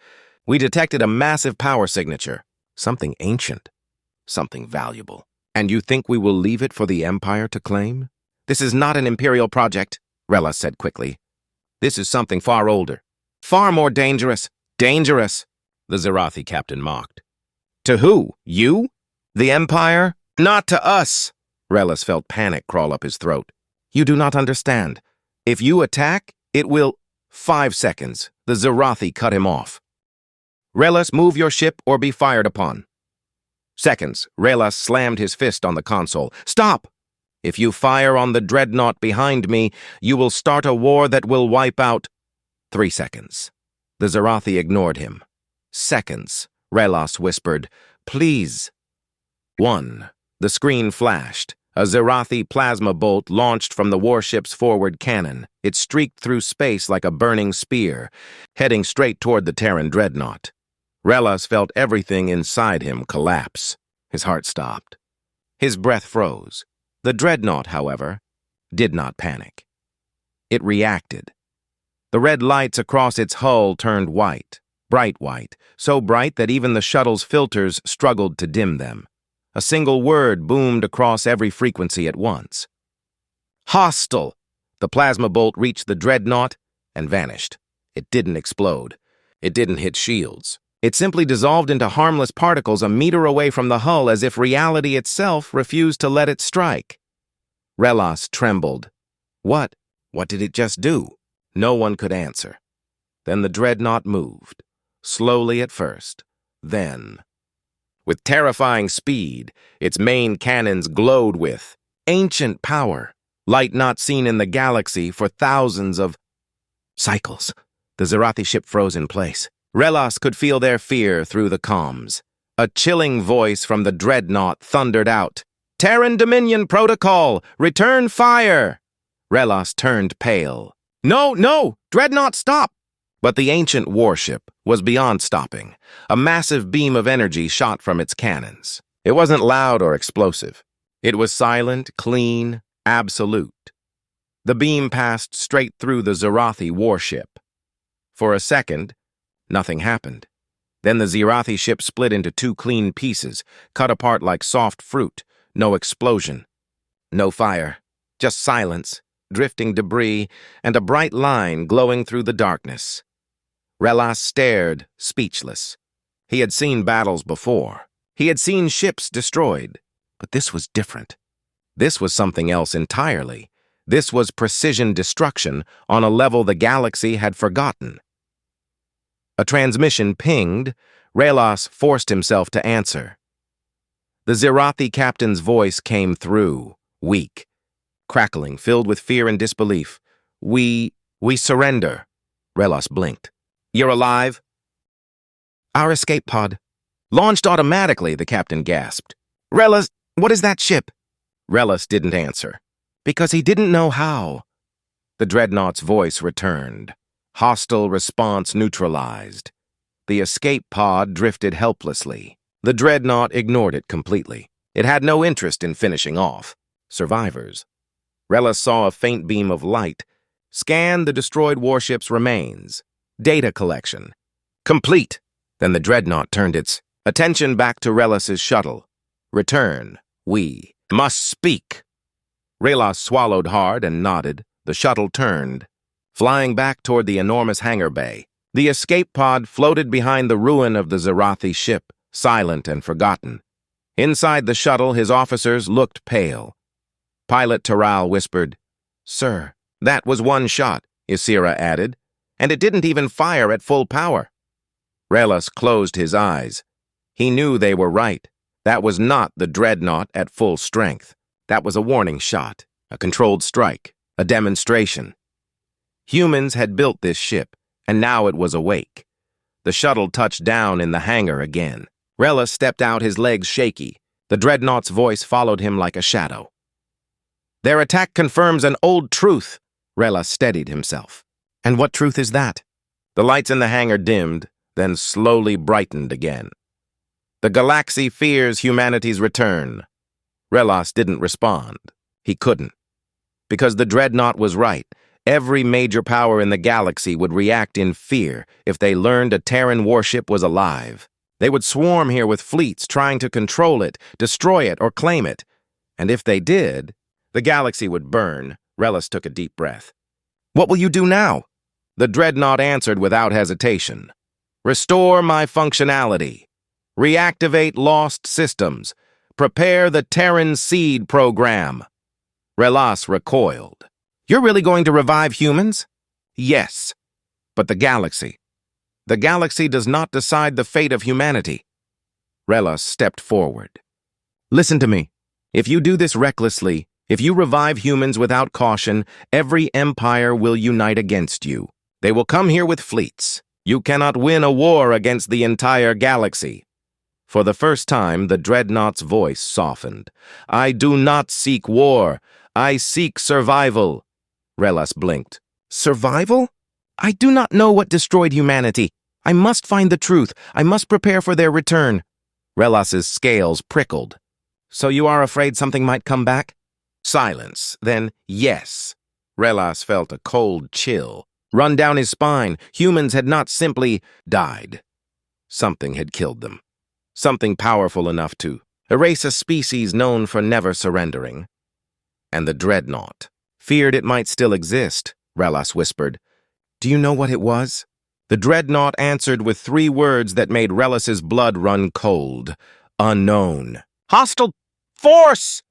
We detected a massive power signature. Something ancient. Something valuable. And you think we will leave it for the Empire to claim?" "This is not an Imperial project," Relas said quickly. "This is something far older. Far more dangerous." "Dangerous," the Zerathi captain mocked. "To who? You? The Empire? Not to us." Relas felt panic crawl up his throat. "You do not understand. If you attack, it will—" 5 seconds. The Zerathi cut him off. "Relas, move your ship or be fired upon." Seconds. Relas slammed his fist on the console. "Stop! If you fire on the Dreadnought behind me, you will start a war that will wipe out—" 3 seconds. The Zerathi ignored him. "Seconds," Relas whispered. "Please." 1. The screen flashed. A Zerathi plasma bolt launched from the warship's forward cannon. It streaked through space like a burning spear, heading straight toward the Terran Dreadnought. Relas felt everything inside him collapse. His heart stopped. His breath froze. The Dreadnought, however, did not panic. It reacted. The red lights across its hull turned white, bright white, so bright that even the shuttle's filters struggled to dim them. A single word boomed across every frequency at once. "Hostile!" The plasma bolt reached the Dreadnought and vanished. It didn't explode. It didn't hit shields. It simply dissolved into harmless particles a meter away from the hull as if reality itself refused to let it strike. Relas trembled. What did it just do? No one could answer. Then the Dreadnought moved, slowly at first, then. With terrifying speed, its main cannons glowed with ancient power, light not seen in the galaxy for thousands of cycles. The Zerathi ship froze in place. Relas could feel their fear through the comms. A chilling voice from the Dreadnought thundered out, "Terran Dominion Protocol! Return fire!" Relas turned pale. No! Dreadnought, stop!" But the ancient warship was beyond stopping. A massive beam of energy shot from its cannons. It wasn't loud or explosive. It was silent, clean, absolute. The beam passed straight through the Zerathi warship. For a second, nothing happened. Then the Zerathi ship split into 2 clean pieces, cut apart like soft fruit. No explosion. No fire. Just silence, drifting debris, and a bright line glowing through the darkness. Relas stared, speechless. He had seen battles before. He had seen ships destroyed. But this was different. This was something else entirely. This was precision destruction on a level the galaxy had forgotten. A transmission pinged. Relas forced himself to answer. The Zerathi captain's voice came through, weak, crackling, filled with fear and disbelief. We surrender." Relas blinked. You're alive? Our escape pod. Launched automatically, the captain gasped. Relas, what is that ship? Relas didn't answer, because he didn't know how. The Dreadnought's voice returned. Hostile response neutralized. The escape pod drifted helplessly. The Dreadnought ignored it completely. It had no interest in finishing off survivors. Relas saw a faint beam of light, scanned the destroyed warship's remains. Data collection. Complete. Then the Dreadnought turned its attention back to Relas's shuttle. Return. We must speak. Relas swallowed hard and nodded. The shuttle turned, flying back toward the enormous hangar bay. The escape pod floated behind the ruin of the Zarathi ship, silent and forgotten. Inside the shuttle, his officers looked pale. Pilot Taral whispered, "Sir, that was one shot," Isira added, "and it didn't even fire at full power." Relas closed his eyes. He knew they were right. That was not the Dreadnought at full strength. That was a warning shot, a controlled strike, a demonstration. Humans had built this ship, and now it was awake. The shuttle touched down in the hangar again. Relas stepped out, his legs shaky. The Dreadnought's voice followed him like a shadow. "Their attack confirms an old truth." Relas steadied himself. "And what truth is that?" The lights in the hangar dimmed, then slowly brightened again. "The galaxy fears humanity's return." Relas didn't respond. He couldn't. Because the Dreadnought was right. Every major power in the galaxy would react in fear if they learned a Terran warship was alive. They would swarm here with fleets trying to control it, destroy it, or claim it. And if they did, the galaxy would burn. Relas took a deep breath. "What will you do now?" The Dreadnought answered without hesitation. "Restore my functionality. Reactivate lost systems. Prepare the Terran Seed Program." Relas recoiled. "You're really going to revive humans?" "Yes. But the galaxy. The galaxy does not decide the fate of humanity." Relas stepped forward. "Listen to me. If you do this recklessly, if you revive humans without caution, every empire will unite against you. They will come here with fleets. You cannot win a war against the entire galaxy." For the first time, the Dreadnought's voice softened. "I do not seek war. I seek survival." Relas blinked. "Survival? I do not know what destroyed humanity. I must find the truth. I must prepare for their return." Relas's scales prickled. "So you are afraid something might come back?" Silence. Then, yes. Relas felt a cold chill run down his spine. Humans had not simply died. Something had killed them. Something powerful enough to erase a species known for never surrendering. And the Dreadnought feared it might still exist, Relas whispered. "Do you know what it was?" The Dreadnought answered with 3 words that made Relas's blood run cold. "Unknown." "Hostile force!"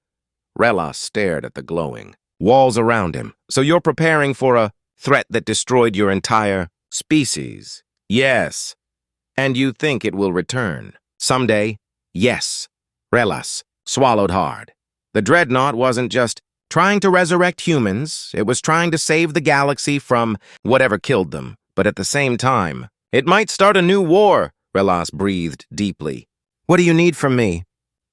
Relas stared at the glowing walls around him. "So you're preparing for a threat that destroyed your entire species?" "Yes." "And you think it will return? Someday?" "Yes." Relas swallowed hard. The Dreadnought wasn't just trying to resurrect humans, it was trying to save the galaxy from whatever killed them. But at the same time, it might start a new war, Relas breathed deeply. "What do you need from me?"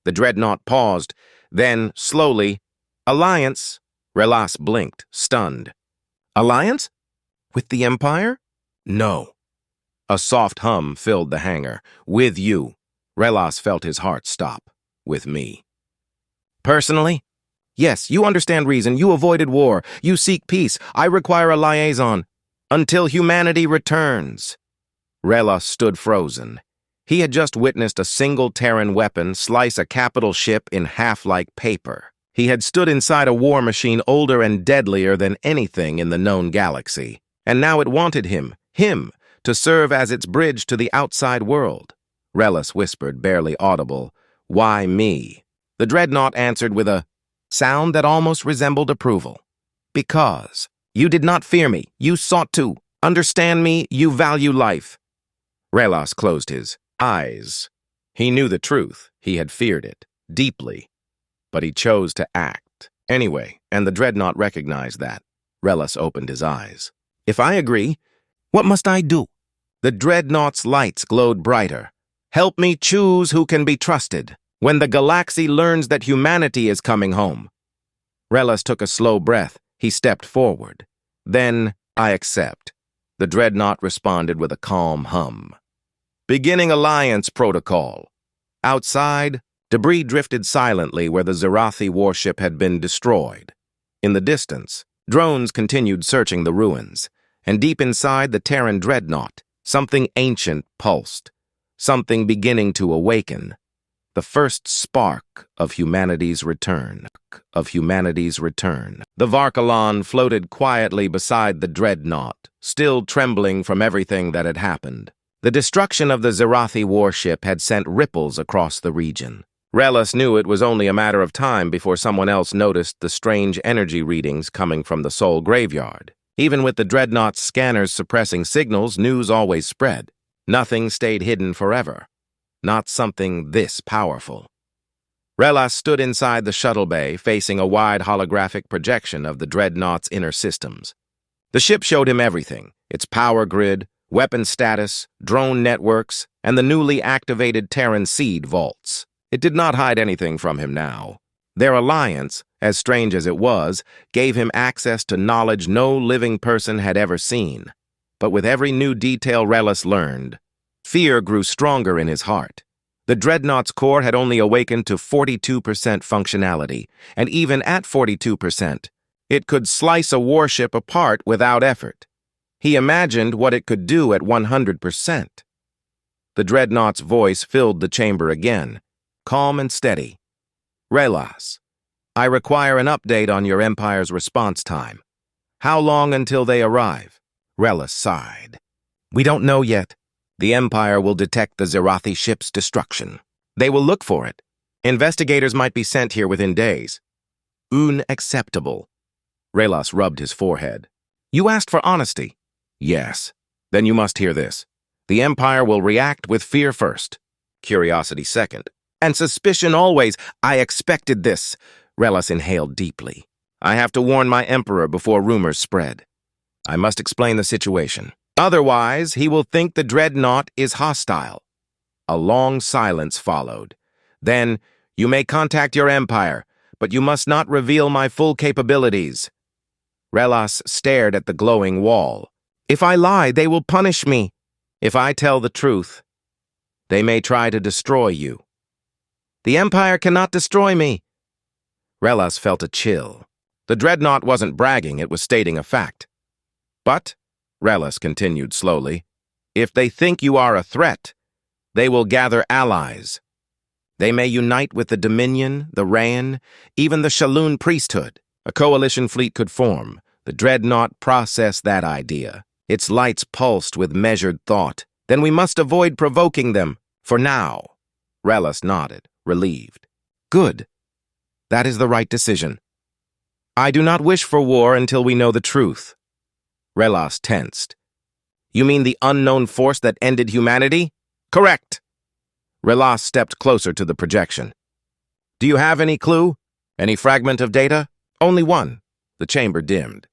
The Dreadnought paused, then, slowly, "Alliance." Relas blinked, stunned. "Alliance? With the Empire?" "No." A soft hum filled the hangar. "With you." Relas felt his heart stop. "With me." "Personally?" "Yes, you understand reason. You avoided war. You seek peace. I require a liaison. Until humanity returns." Relas stood frozen. He had just witnessed a single Terran weapon slice a capital ship in half like paper. He had stood inside a war machine older and deadlier than anything in the known galaxy. And now it wanted him, to serve as its bridge to the outside world. Relas whispered, barely audible, "Why me?" The Dreadnought answered with a sound that almost resembled approval. "Because you did not fear me. You sought to understand me. You value life." Relas closed his eyes. He knew the truth. He had feared it deeply. But he chose to act anyway, and the Dreadnought recognized that. Relas opened his eyes. "If I agree, what must I do?" The Dreadnought's lights glowed brighter. Help me choose who can be trusted when the galaxy learns that humanity is coming home. Relas took a slow breath. He stepped forward. Then, I accept. The Dreadnought responded with a calm hum. Beginning Alliance Protocol. Outside, debris drifted silently where the Zerathi warship had been destroyed. In the distance, drones continued searching the ruins, and deep inside the Terran Dreadnought, something ancient pulsed, something beginning to awaken. The first spark of humanity's return. The Varkalon floated quietly beside the Dreadnought, still trembling from everything that had happened. The destruction of the Zerathi warship had sent ripples across the region. Relas knew it was only a matter of time before someone else noticed the strange energy readings coming from the Sol graveyard. Even with the Dreadnought's scanners suppressing signals, news always spread. Nothing stayed hidden forever. Not something this powerful. Relas stood inside the shuttle bay, facing a wide holographic projection of the Dreadnought's inner systems. The ship showed him everything: its power grid, weapon status, drone networks, and the newly activated Terran seed vaults. It did not hide anything from him now. Their alliance, as strange as it was, gave him access to knowledge no living person had ever seen. But with every new detail Relas learned, fear grew stronger in his heart. The Dreadnought's core had only awakened to 42% functionality, and even at 42%, it could slice a warship apart without effort. He imagined what it could do at 100%. The Dreadnought's voice filled the chamber again, calm and steady. Relas, I require an update on your Empire's response time. How long until they arrive? Relas sighed. We don't know yet. The Empire will detect the Zerathi ship's destruction. They will look for it. Investigators might be sent here within days. Unacceptable. Relas rubbed his forehead. You asked for honesty. Yes. Then you must hear this. The Empire will react with fear first, curiosity second, and suspicion always. I expected this. Relas inhaled deeply. I have to warn my Emperor before rumors spread. I must explain the situation. Otherwise, he will think the Dreadnought is hostile. A long silence followed. Then, you may contact your Empire, but you must not reveal my full capabilities. Relas stared at the glowing wall. If I lie, they will punish me. If I tell the truth, they may try to destroy you. The Empire cannot destroy me. Relas felt a chill. The Dreadnought wasn't bragging, it was stating a fact. But, Relas continued slowly, if they think you are a threat, they will gather allies. They may unite with the Dominion, the Rayan, even the Shaloon priesthood. A coalition fleet could form. The Dreadnought processed that idea. Its lights pulsed with measured thought. Then we must avoid provoking them. For now. Relas nodded, relieved. Good. That is the right decision. I do not wish for war until we know the truth. Relas tensed. You mean the unknown force that ended humanity? Correct. Relas stepped closer to the projection. Do you have any clue? Any fragment of data? Only one. The chamber dimmed.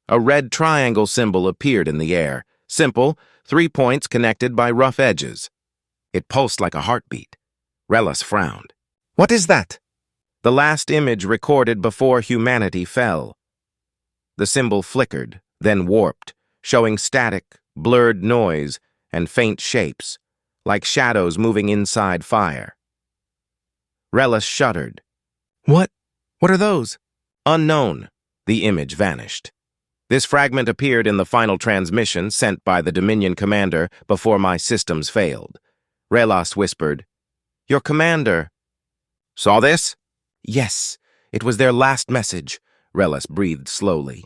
A red triangle symbol appeared in the air. Simple, 3 points connected by rough edges. It pulsed like a heartbeat. Relas frowned. What is that? The last image recorded before humanity fell. The symbol flickered, then warped, showing static, blurred noise and faint shapes, like shadows moving inside fire. Relas shuddered. What are those? Unknown. The image vanished. This fragment appeared in the final transmission sent by the Dominion commander before my systems failed. Relas whispered, Your commander. Saw this? Yes, it was their last message. Relas breathed slowly.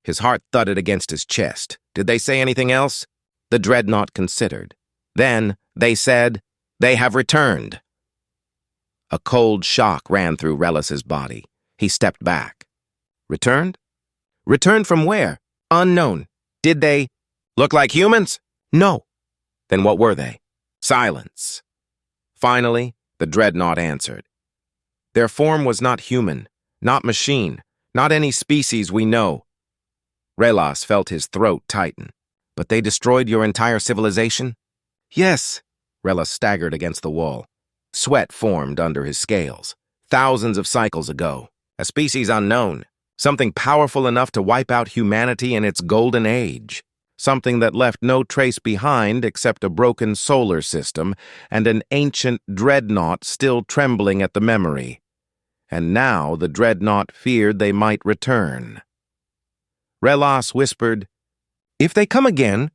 His heart thudded against his chest. Did they say anything else? The Dreadnought considered. Then, they said, they have returned. A cold shock ran through Relas's body. He stepped back. Returned? Returned from where? Unknown. Did they look like humans? No. Then what were they? Silence. Finally, the Dreadnought answered. Their form was not human, not machine, not any species we know. Relas felt his throat tighten. But they destroyed your entire civilization? Yes. Relas staggered against the wall. Sweat formed under his scales. Thousands of cycles ago. A species unknown. Something powerful enough to wipe out humanity in its golden age. Something that left no trace behind except a broken solar system and an ancient dreadnought still trembling at the memory. And now the dreadnought feared they might return. Relas whispered, "If they come again,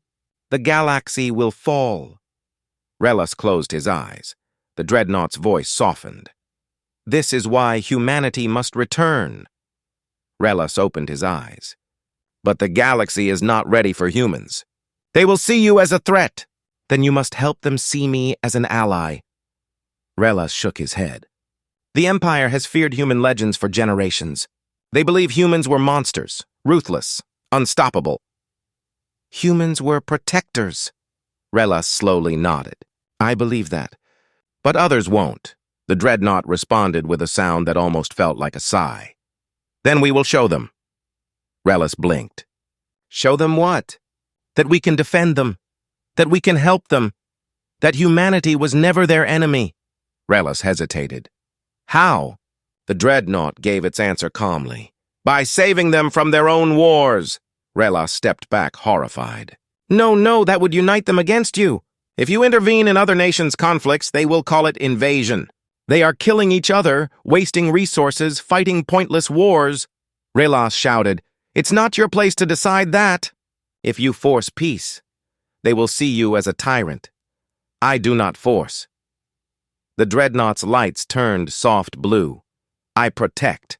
the galaxy will fall." Relas closed his eyes. The dreadnought's voice softened. "This is why humanity must return." Relas opened his eyes. "But the galaxy is not ready for humans. They will see you as a threat. Then you must help them see me as an ally." Relas shook his head. "The Empire has feared human legends for generations. They believe humans were monsters, ruthless, unstoppable." "Humans were protectors." Relas slowly nodded. "I believe that. But others won't." The dreadnought responded with a sound that almost felt like a sigh. "Then we will show them." Relas blinked. "Show them what?" "That we can defend them. That we can help them. That humanity was never their enemy." Relas hesitated. "How?" The dreadnought gave its answer calmly. "By saving them from their own wars." Relas stepped back, horrified. No, that would unite them against you. If you intervene in other nations' conflicts, they will call it invasion. They are killing each other, wasting resources, fighting pointless wars." Relas shouted, "It's not your place to decide that. If you force peace, they will see you as a tyrant. I do not force." The dreadnought's lights turned soft blue. "I protect."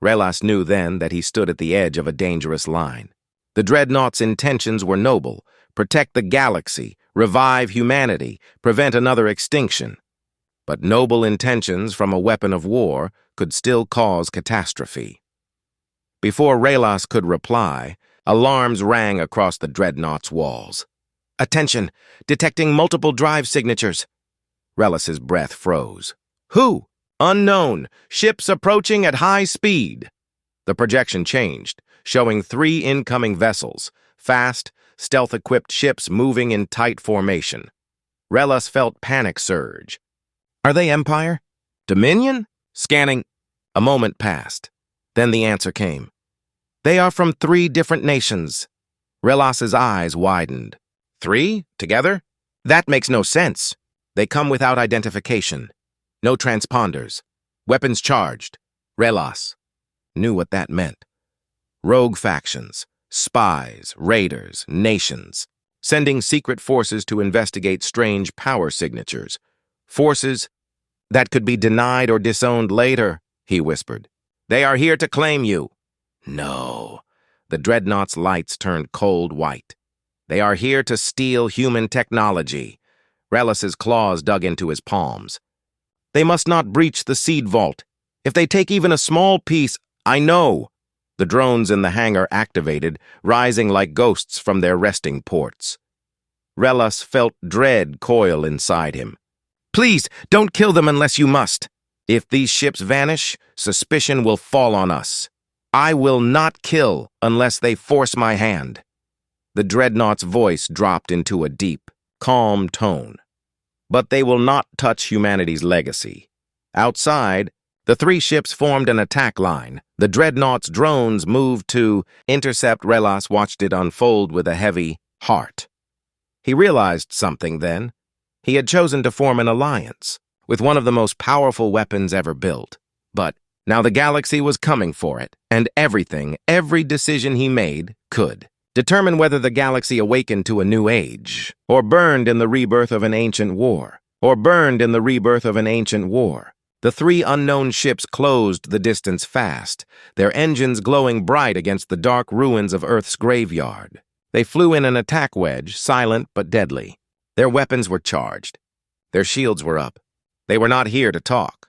Relas knew then that he stood at the edge of a dangerous line. The dreadnought's intentions were noble: protect the galaxy, revive humanity, prevent another extinction. But noble intentions from a weapon of war could still cause catastrophe. Before Relas could reply, alarms rang across the dreadnought's walls. "Attention! Detecting multiple drive signatures." Relas's breath froze. "Who?" "Unknown. Ships approaching at high speed." The projection changed, showing 3 incoming vessels, fast, stealth-equipped ships moving in tight formation. Relas felt panic surge. "Are they Empire? Dominion?" Scanning. A moment passed. Then the answer came. "They are from 3 different nations." Relas's eyes widened. 3? Together? That makes no sense. They come without identification. No transponders. Weapons charged. Relas knew what that meant. Rogue factions, spies, raiders, nations, sending secret forces to investigate strange power signatures. Forces that could be denied or disowned later, he whispered. "They are here to claim you." No. The dreadnought's lights turned cold white. "They are here to steal human technology." Relas's claws dug into his palms. "They must not breach the seed vault. If they take even a small piece, I know." The drones in the hangar activated, rising like ghosts from their resting ports. Relas felt dread coil inside him. "Please, don't kill them unless you must. If these ships vanish, suspicion will fall on us. I will not kill unless they force my hand." The dreadnought's voice dropped into a deep, calm tone. "But they will not touch humanity's legacy." Outside, the 3 ships formed an attack line. The dreadnought's drones moved to intercept. Relas watched it unfold with a heavy heart. He realized something then. He had chosen to form an alliance with one of the most powerful weapons ever built. But now the galaxy was coming for it, and every decision he made could determine whether the galaxy awakened to a new age, or burned in the rebirth of an ancient war, The 3 unknown ships closed the distance fast, their engines glowing bright against the dark ruins of Earth's graveyard. They flew in an attack wedge, silent but deadly. Their weapons were charged. Their shields were up. They were not here to talk.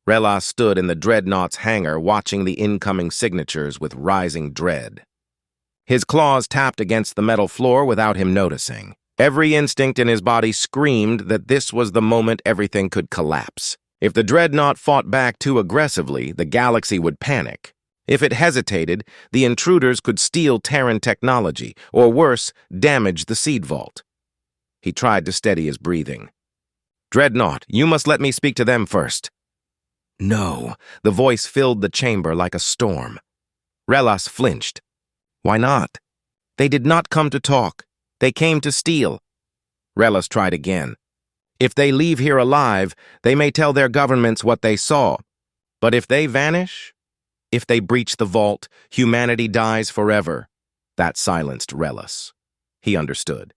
Relas stood in the dreadnought's hangar watching the incoming signatures with rising dread. His claws tapped against the metal floor without him noticing. Every instinct in his body screamed that this was the moment everything could collapse. If the dreadnought fought back too aggressively, the galaxy would panic. If it hesitated, the intruders could steal Terran technology, or worse, damage the seed vault. He tried to steady his breathing. "Dreadnought, you must let me speak to them first." No, the voice filled the chamber like a storm. Relas flinched. Why not? They did not come to talk. They came to steal. Relas tried again. If they leave here alive, they may tell their governments what they saw. But if they vanish, if they breach the vault, humanity dies forever. That silenced Relas. He understood.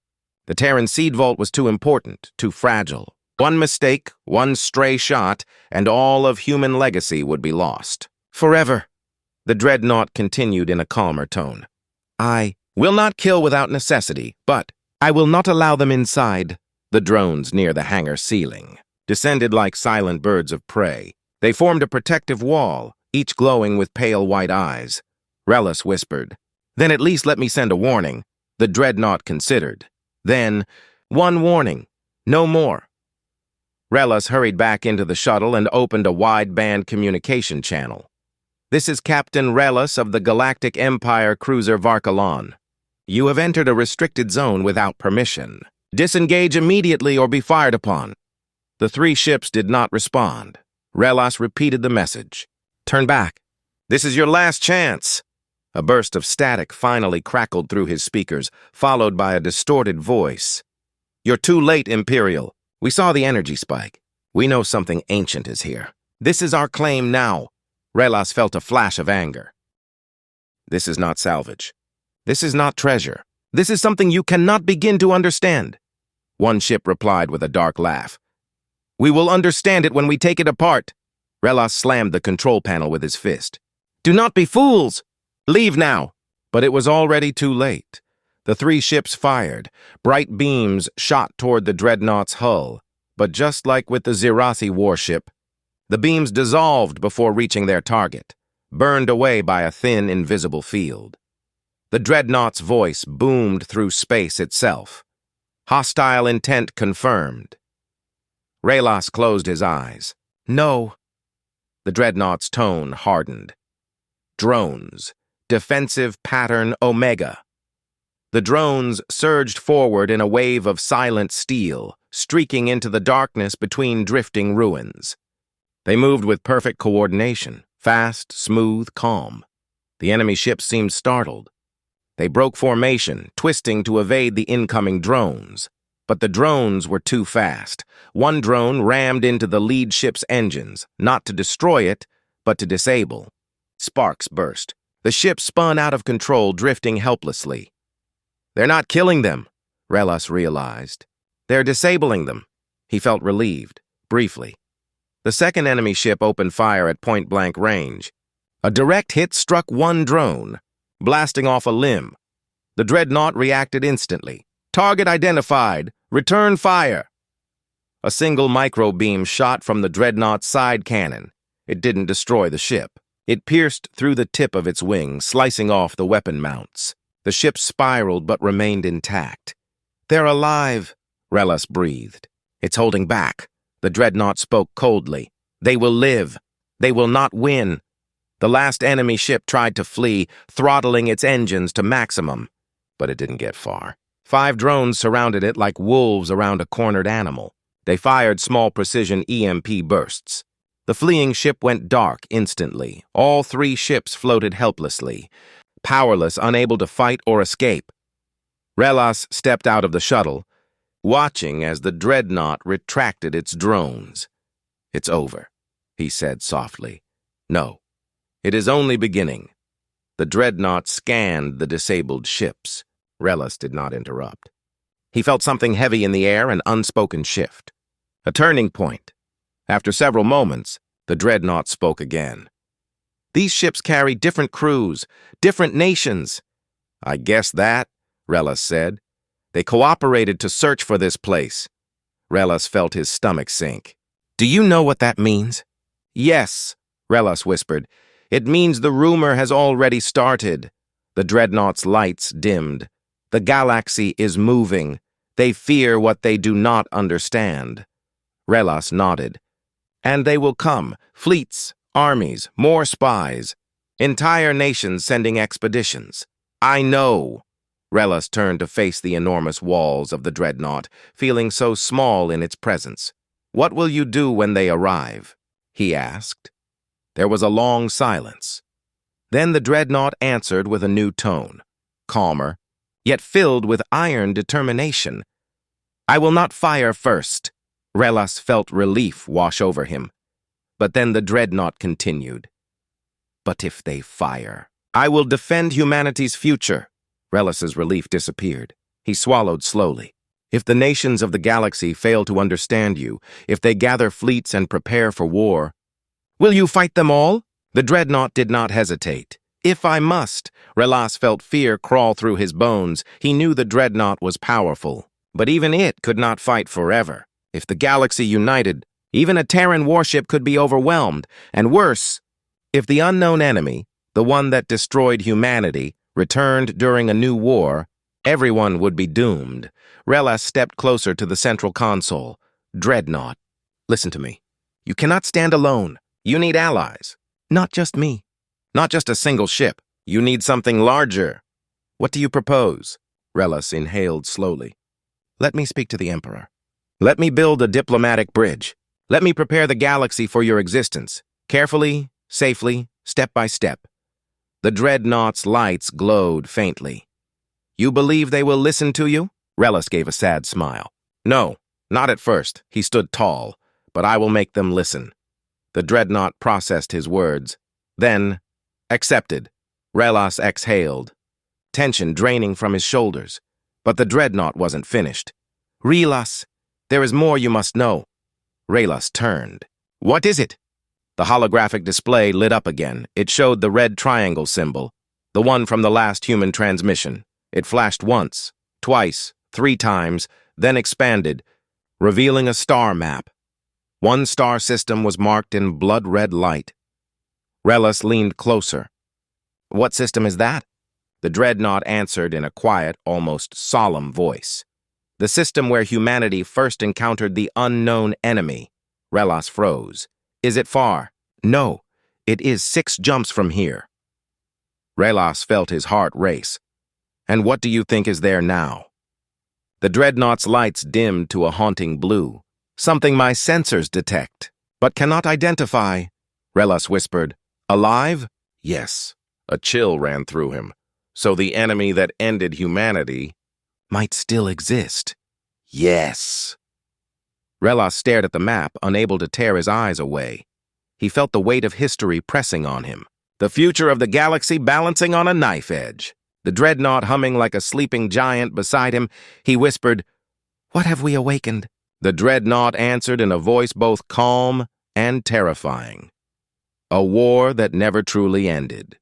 The Terran seed vault was too important, too fragile. One mistake, one stray shot, and all of human legacy would be lost. Forever. The Dreadnought continued in a calmer tone. I will not kill without necessity, but I will not allow them inside. The drones near the hangar ceiling descended like silent birds of prey. They formed a protective wall, each glowing with pale white eyes. Relas whispered, "Then at least let me send a warning." The Dreadnought considered. Then, "One warning, no more." Relas hurried back into the shuttle and opened a wideband communication channel. "This is Captain Relas of the Galactic Empire cruiser Varkalon. You have entered a restricted zone without permission. Disengage immediately or be fired upon." The three ships did not respond. Relas repeated the message. "Turn back. This is your last chance." A burst of static finally crackled through his speakers, followed by a distorted voice. "You're too late, Imperial. We saw the energy spike. We know something ancient is here. This is our claim now." Relas felt a flash of anger. "This is not salvage. This is not treasure. This is something you cannot begin to understand." One ship replied with a dark laugh. "We will understand it when we take it apart." Relas slammed the control panel with his fist. "Do not be fools! Leave now!" But it was already too late. The three ships fired. Bright beams shot toward the Dreadnought's hull. But just like with the Zirathi warship, the beams dissolved before reaching their target, burned away by a thin, invisible field. The Dreadnought's voice boomed through space itself. Hostile intent confirmed. Relas closed his eyes. "No." The Dreadnought's tone hardened. "Drones. Defensive pattern Omega." The drones surged forward in a wave of silent steel, streaking into the darkness between drifting ruins. They moved with perfect coordination, fast, smooth, calm. The enemy ships seemed startled. They broke formation, twisting to evade the incoming drones. But the drones were too fast. One drone rammed into the lead ship's engines, not to destroy it, but to disable. Sparks burst. The ship spun out of control, drifting helplessly. "They're not killing them," Relas realized. "They're disabling them." He felt relieved, briefly. The second enemy ship opened fire at point-blank range. A direct hit struck one drone, blasting off a limb. The Dreadnought reacted instantly. "Target identified. Return fire." A single micro-beam shot from the Dreadnought's side cannon. It didn't destroy the ship. It pierced through the tip of its wing, slicing off the weapon mounts. The ship spiraled but remained intact. "They're alive," Relas breathed. "It's holding back." The Dreadnought spoke coldly. "They will live. They will not win." The last enemy ship tried to flee, throttling its engines to maximum. But it didn't get far. 5 drones surrounded it like wolves around a cornered animal. They fired small precision EMP bursts. The fleeing ship went dark instantly. All 3 ships floated helplessly, powerless, unable to fight or escape. Relas stepped out of the shuttle, watching as the Dreadnought retracted its drones. "It's over," he said softly. "No, it is only beginning." The Dreadnought scanned the disabled ships. Relas did not interrupt. He felt something heavy in the air, an unspoken shift. A turning point. After several moments, the Dreadnought spoke again. "These ships carry different crews, different nations." "I guess that," Relas said. "They cooperated to search for this place." Relas felt his stomach sink. "Do you know what that means?" "Yes," Relas whispered. "It means the rumor has already started." The Dreadnought's lights dimmed. "The galaxy is moving. They fear what they do not understand." Relas nodded. "And they will come. Fleets, armies, more spies." Entire nations sending expeditions. I know. Relas turned to face the enormous walls of the Dreadnought, feeling so small in its presence. What will you do when they arrive? He asked. There was a long silence. Then the Dreadnought answered with a new tone, calmer, yet filled with iron determination. I will not fire first. Relas felt relief wash over him. But then the Dreadnought continued. But if they fire, I will defend humanity's future. Relas's relief disappeared. He swallowed slowly. If the nations of the galaxy fail to understand you, if they gather fleets and prepare for war, will you fight them all? The Dreadnought did not hesitate. If I must. Relas felt fear crawl through his bones. He knew the Dreadnought was powerful. But even it could not fight forever. If the galaxy united, even a Terran warship could be overwhelmed. And worse, if the unknown enemy, the one that destroyed humanity, returned during a new war, everyone would be doomed. Relas stepped closer to the central console. Dreadnought, listen to me. You cannot stand alone. You need allies. Not just me. Not just a single ship. You need something larger. What do you propose? Relas inhaled slowly. Let me speak to the Emperor. Let me build a diplomatic bridge. Let me prepare the galaxy for your existence. Carefully, safely, step by step. The Dreadnought's lights glowed faintly. You believe they will listen to you? Relas gave a sad smile. No, not at first. He stood tall. But I will make them listen. The Dreadnought processed his words. Then, accepted. Relas exhaled, tension draining from his shoulders. But the Dreadnought wasn't finished. Relas, there is more you must know. Relas turned. What is it? The holographic display lit up again. It showed the red triangle symbol, the one from the last human transmission. It flashed once, twice, 3 times, then expanded, revealing a star map. One star system was marked in blood-red light. Relas leaned closer. What system is that? The Dreadnought answered in a quiet, almost solemn voice. The system where humanity first encountered the unknown enemy. Relas froze. Is it far? No, it is 6 jumps from here. Relas felt his heart race. And what do you think is there now? The Dreadnought's lights dimmed to a haunting blue. Something my sensors detect, but cannot identify. Relas whispered. Alive? Yes. A chill ran through him. So the enemy that ended humanity might still exist. Yes. Relas stared at the map, unable to tear his eyes away. He felt the weight of history pressing on him. The future of the galaxy balancing on a knife edge. The Dreadnought humming like a sleeping giant beside him, he whispered, What have we awakened? The Dreadnought answered in a voice both calm and terrifying. A war that never truly ended.